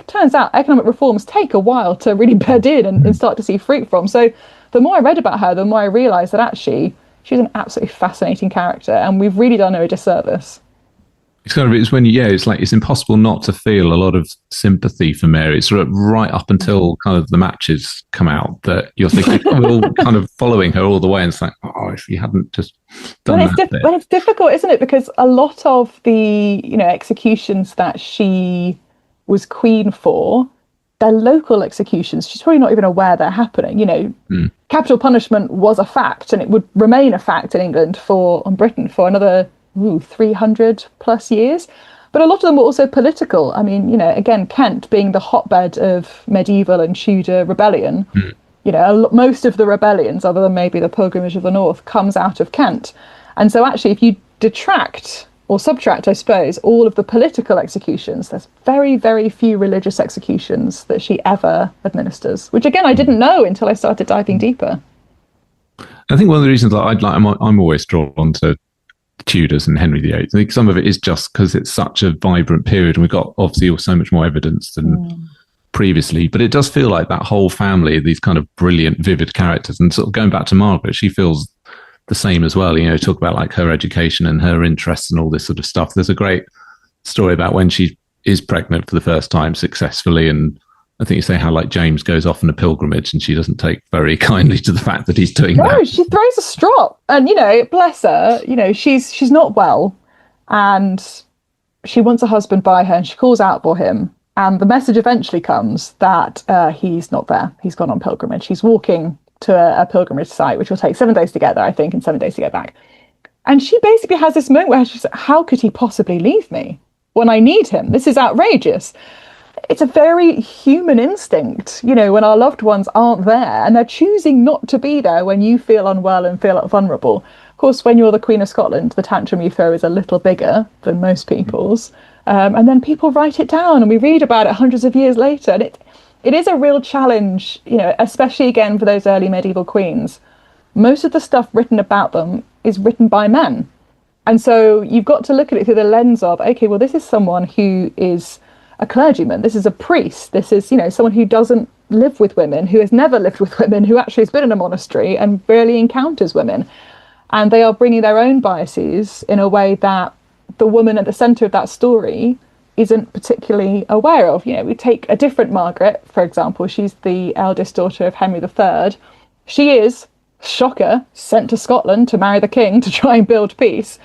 turns out economic reforms take a while to really bed in and start to see fruit from. So the more I read about her, the more I realised that actually she's an absolutely fascinating character, and we've really done her a disservice. It's impossible not to feel a lot of sympathy for Mary. It's right up until kind of the matches come out that you're thinking, we're all kind of following her all the way. And it's like, if you hadn't just done that bit. But it's difficult, isn't it? Because a lot of the, executions that she was queen for, they're local executions. She's probably not even aware they're happening. Capital punishment was a fact, and it would remain a fact in England and Britain for another 300 plus years. But a lot of them were also political. I mean, again, Kent being the hotbed of medieval and Tudor rebellion, most of the rebellions, other than maybe the Pilgrimage of the North, comes out of Kent. And so actually, if you detract or subtract, I suppose, all of the political executions, there's very, very few religious executions that she ever administers, which again, I didn't know until I started diving deeper. I think one of the reasons that I'm always drawn to Tudors and Henry VIII. I think some of it is just because it's such a vibrant period, and we've got obviously so much more evidence than previously, but it does feel like that whole family, these kind of brilliant, vivid characters. And sort of going back to Margaret, she feels the same as well. Talk about like her education and her interests and all this sort of stuff. There's a great story about when she is pregnant for the first time successfully, and I think you say how like James goes off on a pilgrimage and she doesn't take very kindly to the fact that he's doing that. No, she throws a strop, and bless her, she's not well, and she wants a husband by her, and she calls out for him, and the message eventually comes that he's not there. He's gone on pilgrimage. He's walking to a pilgrimage site, which will take 7 days to get there, I think, and 7 days to get back. And she basically has this moment where she's like, how could he possibly leave me when I need him? This is outrageous. It's a very human instinct, when our loved ones aren't there and they're choosing not to be there when you feel unwell and feel vulnerable. Of course, when you're the Queen of Scotland, the tantrum you throw is a little bigger than most people's. And then people write it down and we read about it hundreds of years later. And it is a real challenge, especially again for those early medieval queens. Most of the stuff written about them is written by men. And so you've got to look at it through the lens of, okay, well, this is someone who is a clergyman. This is a priest. This is, someone who doesn't live with women, who has never lived with women, who actually has been in a monastery and rarely encounters women. And they are bringing their own biases in a way that the woman at the centre of that story isn't particularly aware of. We take a different Margaret, for example. She's the eldest daughter of Henry III. She is, shocker, sent to Scotland to marry the king to try and build peace.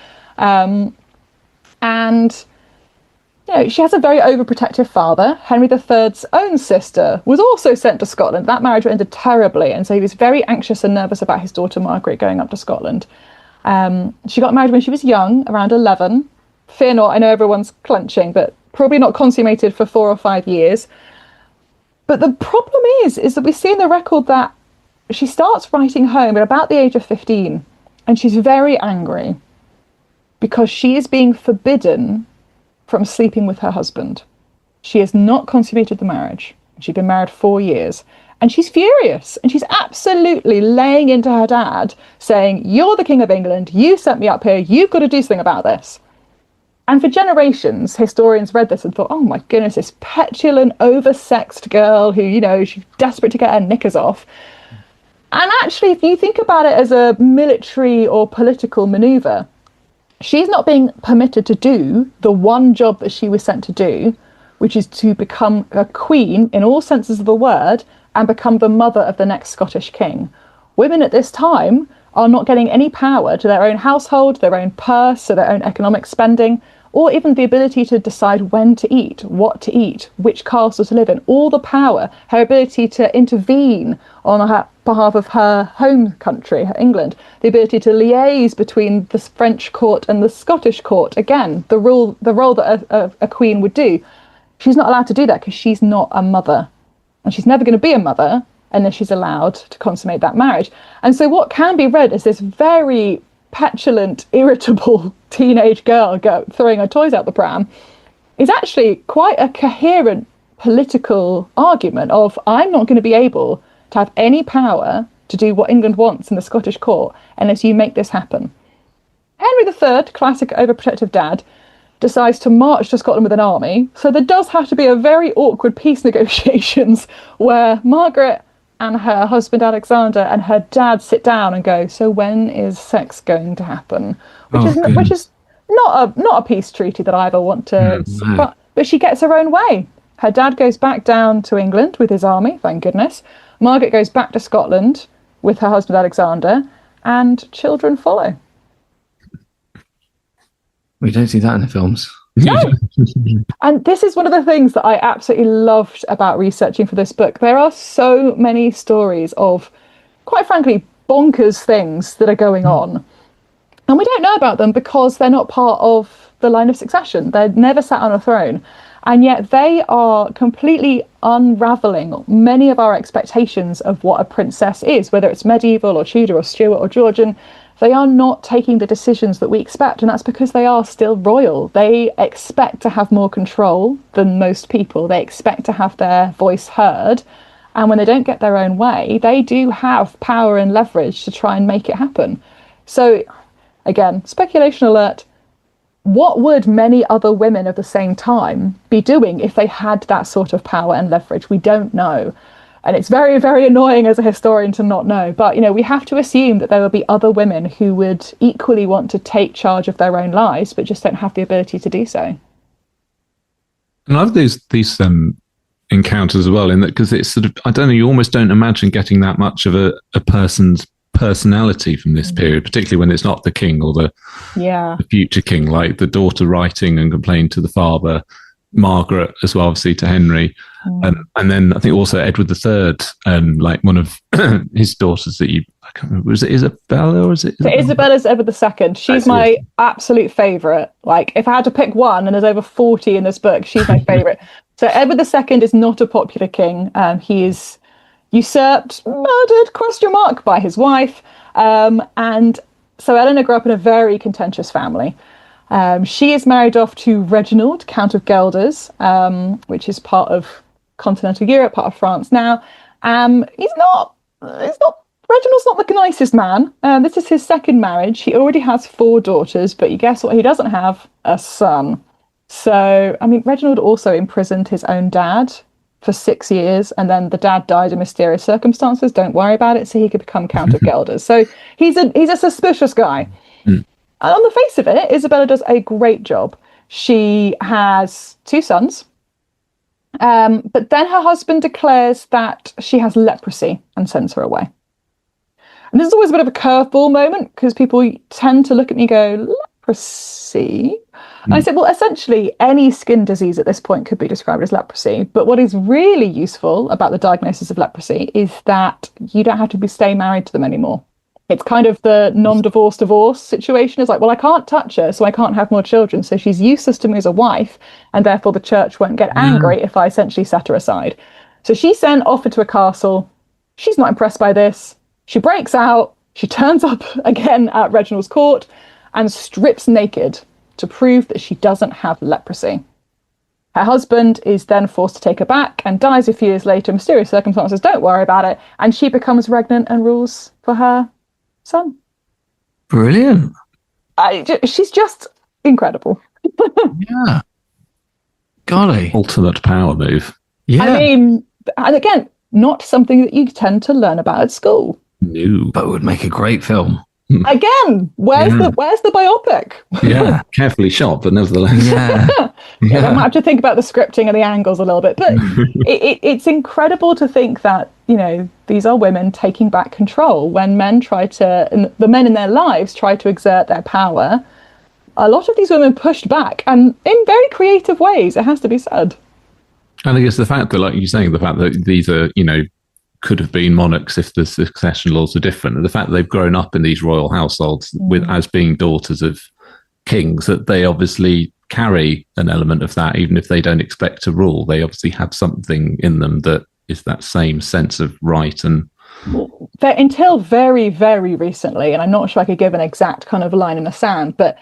She has a very overprotective father. Henry III's own sister was also sent to Scotland. That marriage ended terribly, and so he was very anxious and nervous about his daughter Margaret going up to Scotland. She got married when she was young, around 11. Fear not, I know everyone's clenching, but probably not consummated for 4 or 5 years. But the problem is that we see in the record that she starts writing home at about the age of 15, and she's very angry because she is being forbidden from sleeping with her husband. She has not consummated the marriage. She'd been married 4 years, and she's furious, and she's absolutely laying into her dad, saying, "You're the King of England, you sent me up here, you've got to do something about this." And for generations, historians read this and thought, oh my goodness, this petulant, oversexed girl who, she's desperate to get her knickers off. And actually, if you think about it as a military or political maneuver, she's not being permitted to do the one job that she was sent to do, which is to become a queen in all senses of the word and become the mother of the next Scottish king. Women at this time are not getting any power to their own household, their own purse, or their own economic spending, or even the ability to decide when to eat, which castle to live in, all the power, her ability to intervene on behalf of her home country, England, the ability to liaise between the French court and the Scottish court, again, the role that a queen would do. She's not allowed to do that because she's not a mother. And she's never going to be a mother unless she's allowed to consummate that marriage. And so what can be read as this very petulant, irritable teenage girl throwing her toys out the pram is actually quite a coherent political argument of, I'm not going to be able to have any power to do what England wants in the Scottish court unless you make this happen. Henry III, classic overprotective dad, decides to march to Scotland with an army. So there does have to be a very awkward peace negotiations where Margaret and her husband Alexander and her dad sit down and go, so when is sex going to happen? Which is not a peace treaty that I ever want to. No. But she gets her own way. Her dad goes back down to England with his army, thank goodness. Margaret goes back to Scotland with her husband Alexander, and children follow. We don't see that in the films. No. And this is one of the things that I absolutely loved about researching for this book. There are so many stories of, quite frankly, bonkers things that are going on. And we don't know about them because they're not part of the line of succession. They're never sat on a throne. And yet they are completely unravelling many of our expectations of what a princess is, whether it's medieval or Tudor or Stuart or Georgian. They are not taking the decisions that we expect, and that's because they are still royal. They expect to have more control than most people. They expect to have their voice heard. And when they don't get their own way, they do have power and leverage to try and make it happen. So, again, speculation alert. What would many other women of the same time be doing if they had that sort of power and leverage? We don't know. And it's very, very annoying as a historian to not know. But, we have to assume that there will be other women who would equally want to take charge of their own lives, but just don't have the ability to do so. And I love these encounters as well, in that, because it's sort of, I don't know, you almost don't imagine getting that much of a person's personality from this period, particularly when it's not the king or the future king, like the daughter writing and complaining to the father, Margaret as well, obviously, to Henry. And then I think also Edward III, like one of his daughters that I can't remember, was it Isabella or is it? So Isabella's Edward II. She's my absolute favourite. Like, if I had to pick one, and there's over 40 in this book, she's my favourite. So Edward II is not a popular king. He is usurped, murdered, ? By his wife. And so Eleanor grew up in a very contentious family. She is married off to Reginald, Count of Guelders, which is part of continental Europe, part of France now. Reginald's not the nicest man. This is his second marriage. He already has 4 daughters, but you guess what he doesn't have? A son. So, I mean, Reginald also imprisoned his own dad for 6 years, and then the dad died in mysterious circumstances. Don't worry about it. So he could become Count of Guelders. So he's a suspicious guy. And on the face of it, Isabella does a great job. She has 2 sons, but then her husband declares that she has leprosy and sends her away. And this is always a bit of a curveball moment because people tend to look at me and go, leprosy? And I said, well, essentially, any skin disease at this point could be described as leprosy. But what is really useful about the diagnosis of leprosy is that you don't have to stay married to them anymore. It's kind of the divorce situation. It's like, well, I can't touch her, so I can't have more children. So she's useless to me as a wife, and therefore the church won't get angry if I essentially set her aside. So she's then offered to a castle. She's not impressed by this. She breaks out. She turns up again at Reginald's court and strips naked to prove that she doesn't have leprosy. Her husband is then forced to take her back and dies a few years later in mysterious circumstances. Don't worry about it. And she becomes regnant and rules for her son. Brilliant. She's just incredible. Yeah. Golly. Ultimate power move. Yeah. I mean, and again, not something that you tend to learn about at school. No. But it would make a great film. Again, where's the biopic? Yeah, carefully shot, but nevertheless. Yeah. I might have to think about the scripting and the angles a little bit, but it's incredible to think that, you know, these are women taking back control when men the men in their lives try to exert their power. A lot of these women pushed back, and in very creative ways, it has to be said. And I guess the fact that, like you're saying, the fact that these are, you know, could have been monarchs if the succession laws were different. And the fact that they've grown up in these royal households as being daughters of kings, that they obviously carry an element of that, even if they don't expect to rule. They obviously have something in them that is that same sense of right. And until very, very recently, and I'm not sure I could give an exact kind of line in the sand, but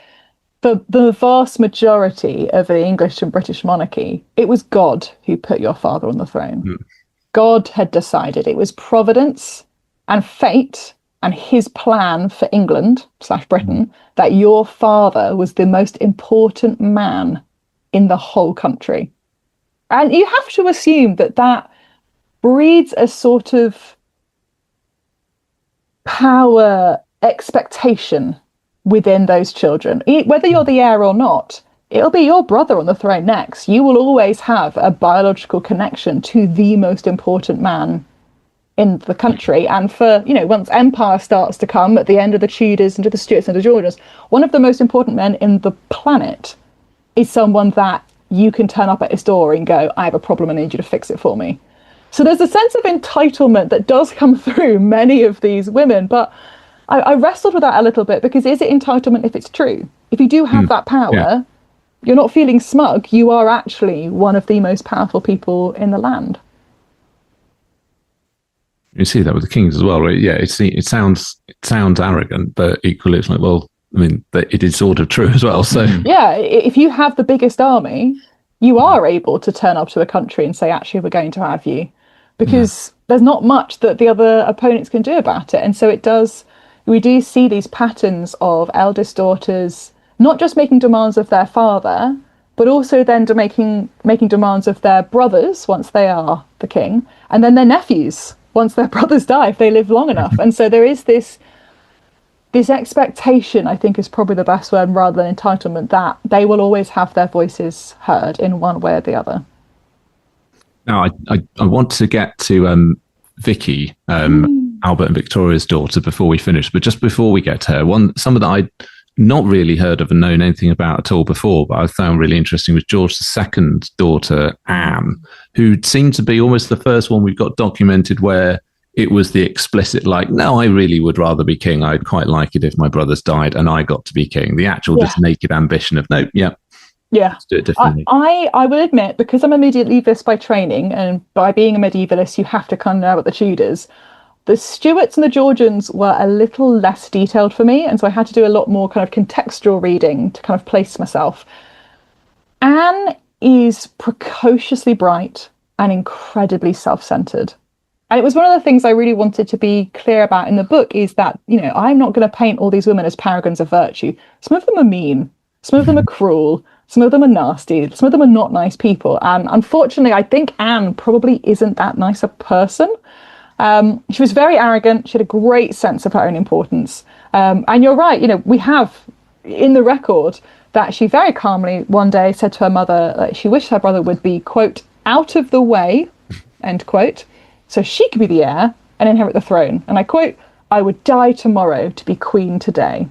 the vast majority of the English and British monarchy, it was God who put your father on the throne. God had decided. It was providence and fate and his plan for England/Britain that your father was the most important man in the whole country. And you have to assume that breeds a sort of power expectation within those children. Whether you're the heir or not, it'll be your brother on the throne next. You will always have a biological connection to the most important man in the country. And for, you know, once empire starts to come at the end of the Tudors and to the Stuarts and the Georges, one of the most important men in the planet is someone that you can turn up at his door and go, I have a problem, I need you to fix it for me. So there's a sense of entitlement that does come through many of these women. But I wrestled with that a little bit, because is it entitlement if it's true? If you do have that power, you're not feeling smug. You are actually one of the most powerful people in the land. you see that with the kings as well, right? Yeah, it sounds arrogant, but equally it's like, well, I mean, it is sort of true as well. So yeah, if you have the biggest army, you are able to turn up to a country and say, actually, we're going to have you, because there's not much that the other opponents can do about it. And so we do see these patterns of eldest daughters not just making demands of their father, but also then making demands of their brothers once they are the king, and then their nephews once their brothers die, if they live long enough. And so there is this expectation, I think is probably the best word rather than entitlement, that they will always have their voices heard in one way or the other. Now, I want to get to Vicky, Albert and Victoria's daughter, before we finish. But just before we get to her, someone that I'd not really heard of and known anything about at all before, but I found really interesting, was George II's daughter, Anne, who seemed to be almost the first one we've got documented where it was the explicit, like, no, I really would rather be king. I'd quite like it if my brothers died and I got to be king. The actual just naked ambition of, no, yeah. Yeah, let's do it differently. I will admit, because I'm a medievalist by training, and by being a medievalist, you have to kind of know about the Tudors. The Stuarts and the Georgians were a little less detailed for me, and so I had to do a lot more kind of contextual reading to kind of place myself. Anne is precociously bright and incredibly self-centered. And it was one of the things I really wanted to be clear about in the book, is that, you know, I'm not going to paint all these women as paragons of virtue. Some of them are mean. Some of them are cruel. Some of them are nasty. Some of them are not nice people. And unfortunately, I think Anne probably isn't that nice a person. She was very arrogant. She had a great sense of her own importance. And you're right, we have in the record that she very calmly one day said to her mother that she wished her brother would be, quote, out of the way, end quote, so she could be the heir and inherit the throne. And I quote, I would die tomorrow to be queen today.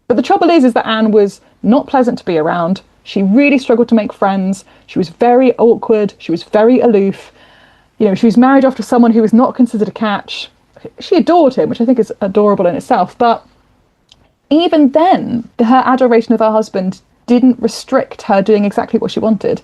But the trouble is that Anne was not pleasant to be around. She really struggled to make friends. She was very awkward. She was very aloof. She was married off to someone who was not considered a catch. She adored him, which I think is adorable in itself. But even then, her adoration of her husband didn't restrict her doing exactly what she wanted.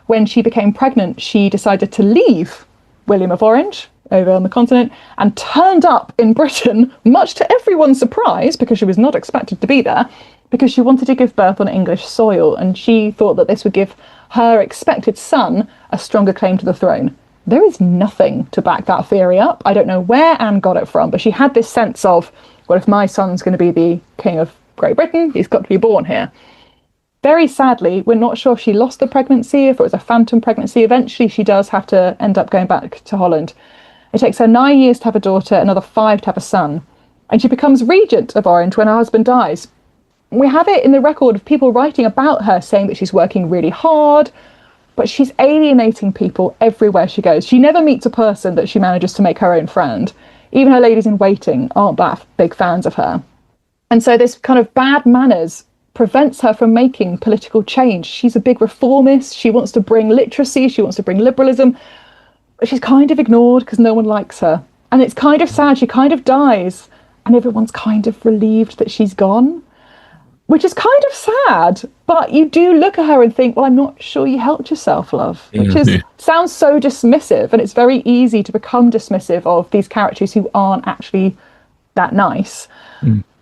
When she became pregnant, she decided to leave William of Orange over on the continent and turned up in Britain, much to everyone's surprise, because she was not expected to be there, because she wanted to give birth on English soil, and she thought that this would give her expected son a stronger claim to the throne. There is nothing to back that theory up. I don't know where Anne got it from, but she had this sense of, well, if my son's going to be the King of Great Britain, he's got to be born here. Very sadly, we're not sure if she lost the pregnancy, if it was a phantom pregnancy. Eventually, she does have to end up going back to Holland. It takes her 9 years to have a daughter, another 5 to have a son. And she becomes regent of Orange when her husband dies. We have it in the record of people writing about her saying that she's working really hard, but she's alienating people everywhere she goes. She never meets a person that she manages to make her own friend. Even her ladies in waiting aren't that big fans of her. And so this kind of bad manners prevents her from making political change. She's a big reformist. She wants to bring literacy. She wants to bring liberalism. But she's kind of ignored because no one likes her. And it's kind of sad. She kind of dies and everyone's kind of relieved that she's gone, which is kind of sad. But you do look at her and think, well, I'm not sure you helped yourself, love, which sounds so dismissive. And it's very easy to become dismissive of these characters who aren't actually that nice.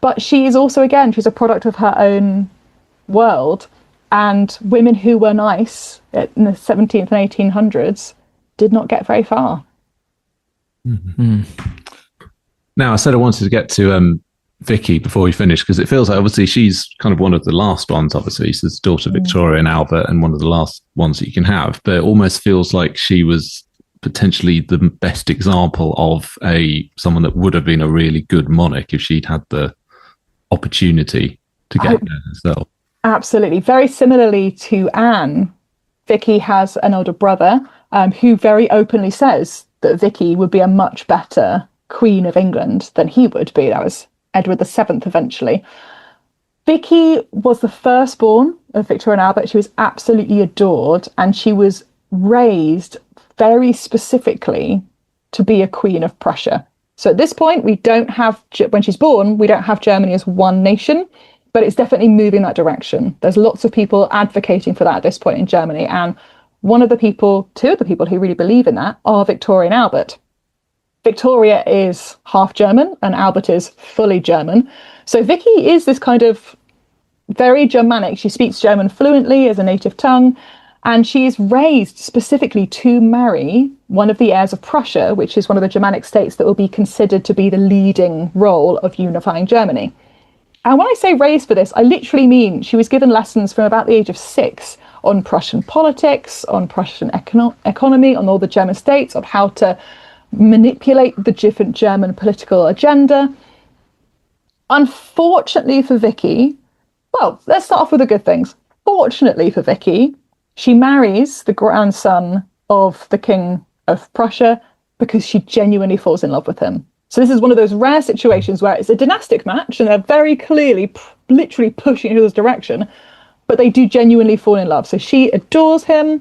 But she is also, again, she's a product of her own world. And women who were nice in the 17th and 1800s did not get very far. Now, I said I wanted to get to Vicky before we finish, because it feels like obviously she's kind of one of the last ones, obviously. She's the daughter of Victoria and Albert and one of the last ones that you can have. But it almost feels like she was potentially the best example of someone that would have been a really good monarch if she'd had the opportunity to get there herself. Absolutely. Very similarly to Anne, Vicky has an older brother who very openly says that Vicky would be a much better Queen of England than he would be. That was Edward VII eventually. Vicky was the firstborn of Victoria and Albert. She was absolutely adored, and she was raised very specifically to be a Queen of Prussia. So at this point, we don't have, when she's born, we don't have Germany as one nation, but it's definitely moving that direction. There's lots of people advocating for that at this point in Germany. And two of the people who really believe in that are Victoria and Albert. Victoria is half German and Albert is fully German. So Vicky is this kind of very Germanic. She speaks German fluently as a native tongue. And she is raised specifically to marry one of the heirs of Prussia, which is one of the Germanic states that will be considered to be the leading role of unifying Germany. And when I say raised for this, I literally mean she was given lessons from about the age of 6 on Prussian politics, on Prussian economy, on all the German states, on how to manipulate the different German political agenda. Unfortunately for Vicky, well, let's start off with the good things. Fortunately for Vicky, she marries the grandson of the King of Prussia because she genuinely falls in love with him. So this is one of those rare situations where it's a dynastic match and they're very clearly, literally pushing in each other's direction, but they do genuinely fall in love. So she adores him,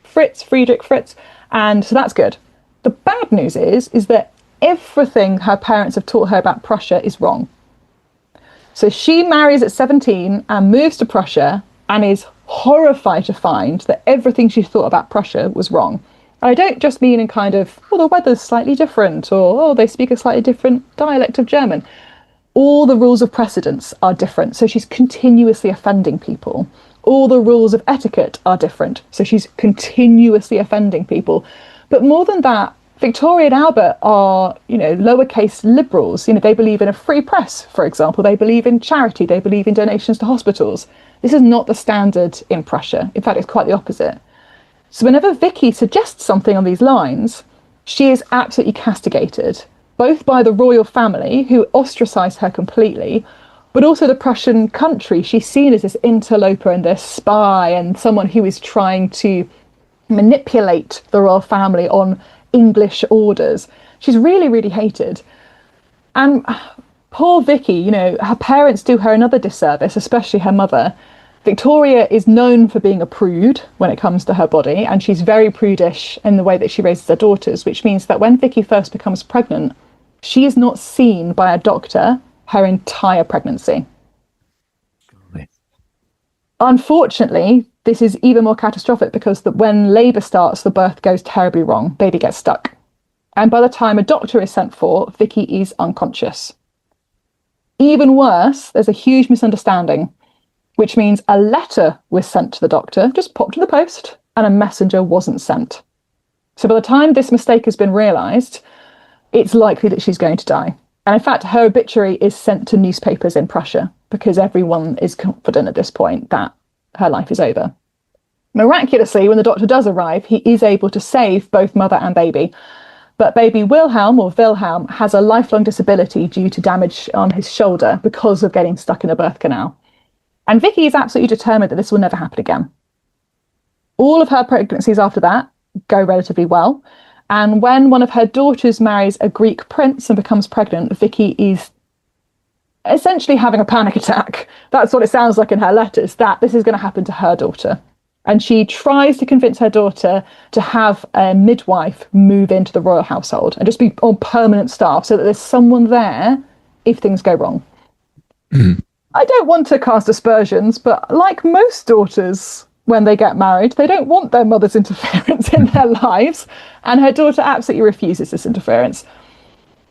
Friedrich Fritz, and so that's good. The bad news is that everything her parents have taught her about Prussia is wrong. So she marries at 17 and moves to Prussia and is horrified to find that everything she thought about Prussia was wrong. And I don't just mean in kind of, oh, the weather's slightly different, or, oh, they speak a slightly different dialect of German. All the rules of precedence are different, so she's continuously offending people. All the rules of etiquette are different, so she's continuously offending people. But more than that, Victoria and Albert are, lowercase liberals. They believe in a free press, for example. They believe in charity. They believe in donations to hospitals. This is not the standard in Prussia. In fact, it's quite the opposite. So whenever Vicky suggests something on these lines, she is absolutely castigated, both by the royal family, who ostracise her completely, but also the Prussian country. She's seen as this interloper and this spy and someone who is trying to manipulate the royal family on English orders. She's really, really hated. And poor Vicky, her parents do her another disservice, especially her mother. Victoria is known for being a prude when it comes to her body, and she's very prudish in the way that she raises her daughters, which means that when Vicky first becomes pregnant, she is not seen by a doctor her entire pregnancy. Golly. Unfortunately, this is even more catastrophic because when labour starts, the birth goes terribly wrong. Baby gets stuck. And by the time a doctor is sent for, Vicky is unconscious. Even worse, there's a huge misunderstanding, which means a letter was sent to the doctor, just popped in the post, and a messenger wasn't sent. So by the time this mistake has been realised, it's likely that she's going to die. And in fact, her obituary is sent to newspapers in Prussia because everyone is confident at this point that her life is over. Miraculously, when the doctor does arrive, he is able to save both mother and baby. But baby Wilhelm has a lifelong disability due to damage on his shoulder because of getting stuck in a birth canal. And Vicky is absolutely determined that this will never happen again. All of her pregnancies after that go relatively well. And when one of her daughters marries a Greek prince and becomes pregnant, Vicky is essentially having a panic attack. That's what it sounds like in her letters, that this is going to happen to her daughter. And she tries to convince her daughter to have a midwife move into the royal household and just be on permanent staff so that there's someone there if things go wrong. I don't want to cast aspersions, but like most daughters, when they get married, they don't want their mother's interference in their lives. And her daughter absolutely refuses this interference.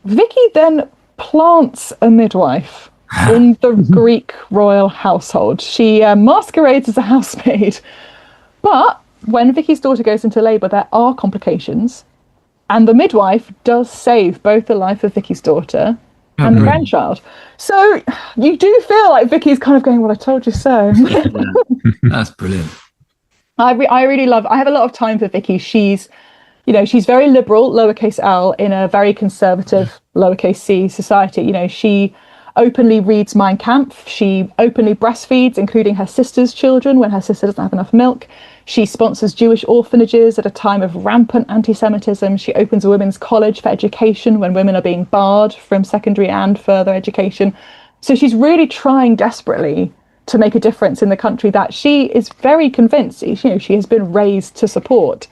Vicky then plants a midwife in the Greek royal household. She masquerades as a housemaid. But when Vicky's daughter goes into labour, there are complications. And the midwife does save both the life of Vicky's daughter and the grandchild. So you do feel like Vicky's kind of going, well, I told you so. That's brilliant. I really love, I have a lot of time for Vicky. She's very liberal, lowercase l, in a very conservative, lowercase c society. She openly reads Mein Kampf. She openly breastfeeds, including her sister's children when her sister doesn't have enough milk. She sponsors Jewish orphanages at a time of rampant anti-Semitism. She opens a women's college for education when women are being barred from secondary and further education. So she's really trying desperately to make a difference in the country that she is very convinced, she has been raised to support.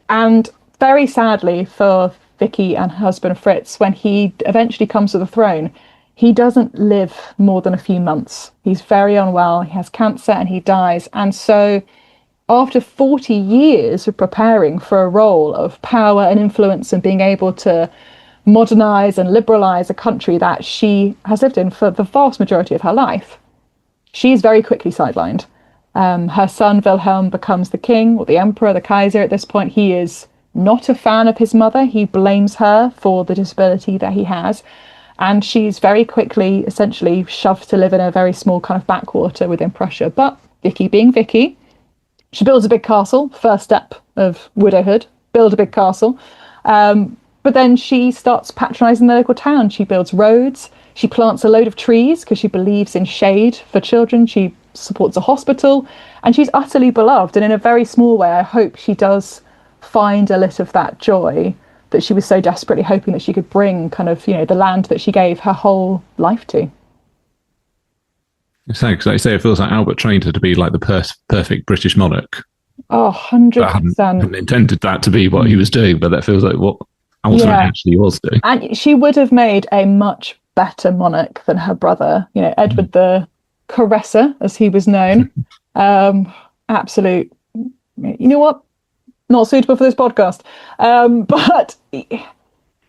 And very sadly for Vicky and her husband Fritz, when he eventually comes to the throne, he doesn't live more than a few months. He's very unwell, he has cancer, and he dies. And so after 40 years of preparing for a role of power and influence and being able to modernise and liberalise a country that she has lived in for the vast majority of her life, she's very quickly sidelined. Her son Wilhelm becomes the king, or the emperor, the Kaiser at this point. He is not a fan of his mother. He blames her for the disability that he has. And she's very quickly essentially shoved to live in a very small kind of backwater within Prussia. But Vicky being Vicky, she builds a big castle, first step of widowhood, build a big castle. But then she starts patronising the local town. She builds roads. She plants a load of trees because she believes in shade for children. She supports a hospital, and she's utterly beloved. And in a very small way, I hope she does find a little of that joy that she was so desperately hoping that she could bring kind of, the land that she gave her whole life to. So, because like you say, it feels like Albert trained her to be like the perfect British monarch. Oh, 100%. I hadn't intended that to be what he was doing, but that feels like what ultimately actually was doing. And she would have made a much better monarch than her brother, Edward the Caresser, as he was known. Absolute, you know what? Not suitable for this podcast. But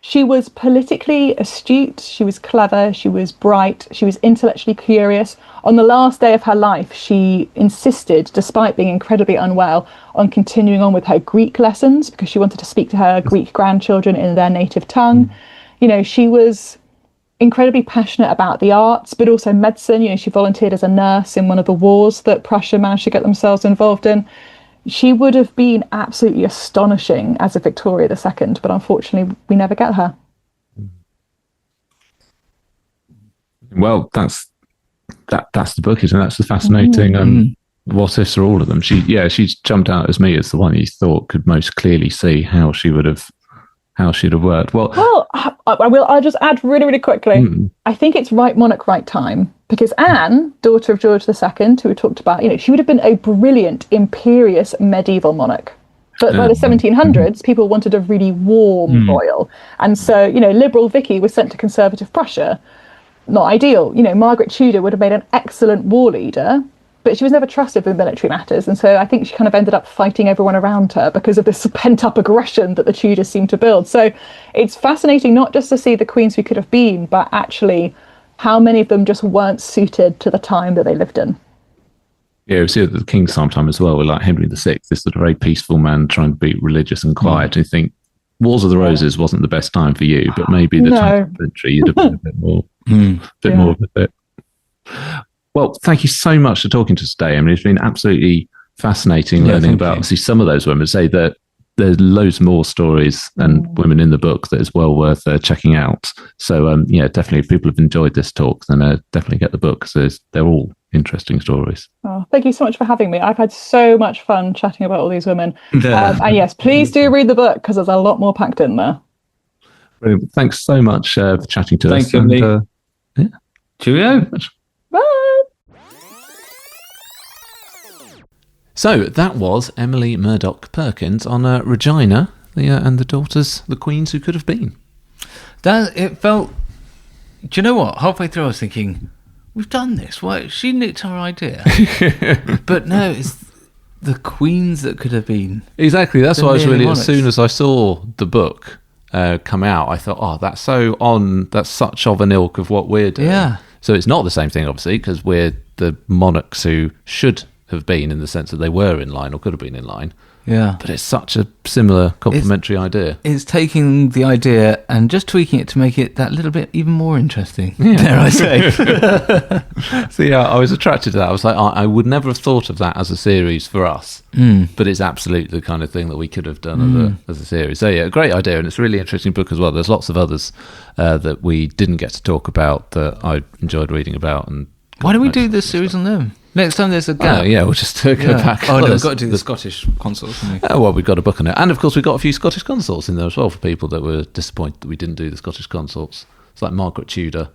She was politically astute, she was clever, she was bright, she was intellectually curious. On the last day of her life, she insisted, despite being incredibly unwell, on continuing on with her Greek lessons because she wanted to speak to her Greek grandchildren in their native tongue. You know, she was incredibly passionate about the arts, but also medicine. You know, she volunteered as a nurse in one of the wars that Prussia managed to get themselves involved in. She would have been absolutely astonishing as a Victoria II, but unfortunately we never get her. Well, that's the book, isn't it? That's the fascinating what ifs are all of them. She's jumped out as me as the one you thought could most clearly see how she'd have worked. Well, I'll just add really, really quickly. I think it's right monarch, right time, because Anne, daughter of George II, who we talked about, you know, she would have been a brilliant, imperious medieval monarch. But by the 1700s, people wanted a really warm royal. And so, you know, liberal Vicky was sent to conservative Prussia. Not ideal. You know, Margaret Tudor would have made an excellent war leader, but she was never trusted with military matters. And so I think she kind of ended up fighting everyone around her because of this pent-up aggression that the Tudors seemed to build. So it's fascinating not just to see the queens we could have been, but actually how many of them just weren't suited to the time that they lived in. Yeah, we see it at the King's time as well, with like Henry VI, this sort of very peaceful man trying to be religious and quiet. And you think Wars of the Roses wasn't the best time for you, but maybe the 20th century you'd have been a bit more, more of it. Well, thank you so much for talking to us today. I mean, it's been absolutely fascinating learning about obviously some of those women. Say that there's loads more stories and women in the book that is well worth checking out. So, definitely if people have enjoyed this talk, then definitely get the book because they're all interesting stories. Oh, thank you so much for having me. I've had so much fun chatting about all these women. And yes, please do read the book because there's a lot more packed in there. Brilliant. Thanks so much for chatting to us. Thank you. Cheerio. Bye. So that was Emily Murdoch Perkins on Regina and the daughters, the queens who could have been. It felt. Do you know what? Halfway through, I was thinking, we've done this. Why she nicked our idea? But no, it's the queens that could have been. Exactly. That's why I was really. monarchs. As soon as I saw the book come out, I thought, that's such of an ilk of what we're doing. Yeah. So it's not the same thing, obviously, because we're the monarchs who should have been, in the sense that they were in line or could have been in line. Yeah. But it's such a similar complementary idea. It's taking the idea and just tweaking it to make it that little bit even more interesting. Dare I say? So I was attracted to that. I was like, I would never have thought of that as a series for us, but it's absolutely the kind of thing that we could have done as a series. So a great idea, and it's a really interesting book as well. There's lots of others that we didn't get to talk about that I enjoyed reading about. And why don't we do this series on them? Next time there's a gap. We'll just go back. Oh, no, we've got to do the Scottish consorts, haven't we? We've got a book on it. And, of course, we've got a few Scottish consorts in there as well for people that were disappointed that we didn't do the Scottish consorts. It's like Margaret Tudor.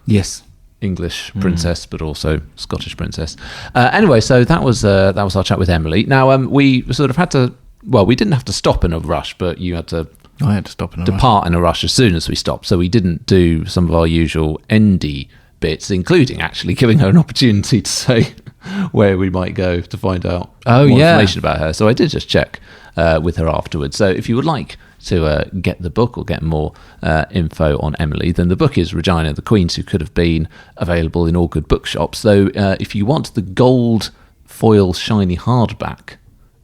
Yes. English princess, but also Scottish princess. Anyway, so that was our chat with Emily. Now, we sort of had to... Well, we didn't have to stop in a rush, but you had to... I had to stop in a rush. Depart in a rush as soon as we stopped. So we didn't do some of our usual endy bits, including actually giving her an opportunity to say where we might go to find out more information about her. So I did just check with her afterwards. So if you would like to get the book or get more info on Emily, then the book is Regina, the Queens Who Could Have Been, available in all good bookshops. So if you want the gold foil shiny hardback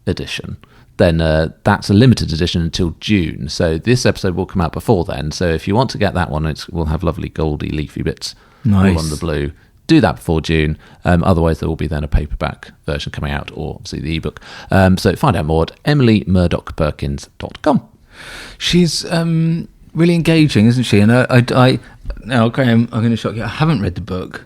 edition, then that's a limited edition until June. So this episode will come out before then. So if you want to get that one, we'll have lovely goldy leafy bits all on the blue. Do that before June. Otherwise, there will be then a paperback version coming out, or obviously the ebook. So find out more at emilymurdochperkins.com. She's really engaging, isn't she? And now, Graham, I'm going to shock you. I haven't read the book,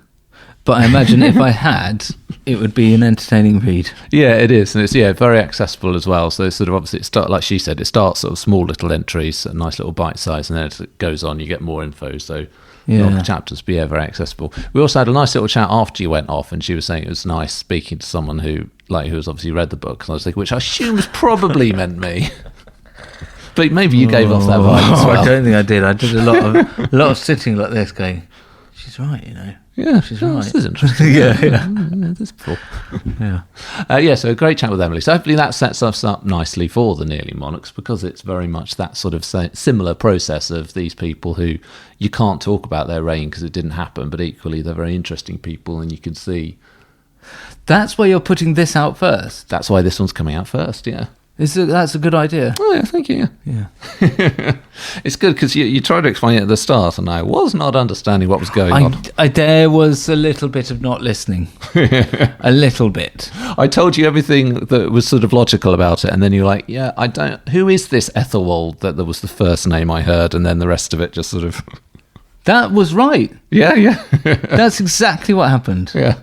but I imagine if I had, it would be an entertaining read. Yeah, it is, and it's very accessible as well. So it's sort of obviously like she said, it starts sort of small little entries, a nice little bite size, and then as it goes on, you get more info. So. Long chapters, but very accessible. We also had a nice little chat after you went off, and she was saying it was nice speaking to someone who has obviously read the book. And I was thinking, which I assume probably meant me, but maybe you gave off that vibe as well. I don't think I did. I did a lot of sitting like this, going, she's right, you know. Yeah, she's right. This is interesting. Yeah. This is cool. Yeah. So a great chat with Emily. So hopefully that sets us up nicely for the Nearly Monarchs, because it's very much that sort of similar process of these people who you can't talk about their reign because it didn't happen, but equally they're very interesting people, and you can see. That's why you're putting this out first. That's why this one's coming out first, yeah. That's a good idea. Oh, yeah, thank you. Yeah. It's good because you tried to explain it at the start, and I was not understanding what was going on. There was a little bit of not listening. A little bit. I told you everything that was sort of logical about it, and then you're like, yeah, I don't... Who is this Æthelflæd? That was the first name I heard, and then the rest of it just sort of... That was right. Yeah. That's exactly what happened. Yeah.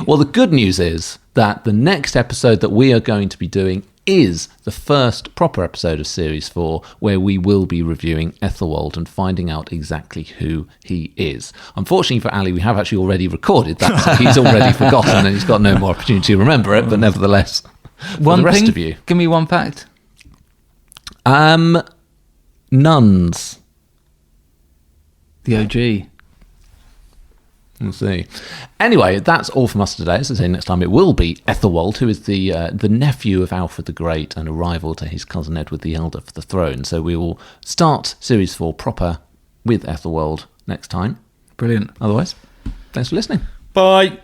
Well, the good news is that the next episode that we are going to be doing is the first proper episode of Series 4, where we will be reviewing Æthelflæd and finding out exactly who he is. Unfortunately for Ali, we have actually already recorded that, so he's already forgotten and he's got no more opportunity to remember it, but nevertheless, for the rest of you. Give me one fact. Nuns. The OG. We'll see. Anyway, that's all from us today. As I say, next time it will be Æthelflæd, who is the nephew of Alfred the Great and a rival to his cousin Edward the Elder for the throne. So we will start Series 4 proper with Æthelflæd next time. Brilliant. Otherwise, thanks for listening. Bye.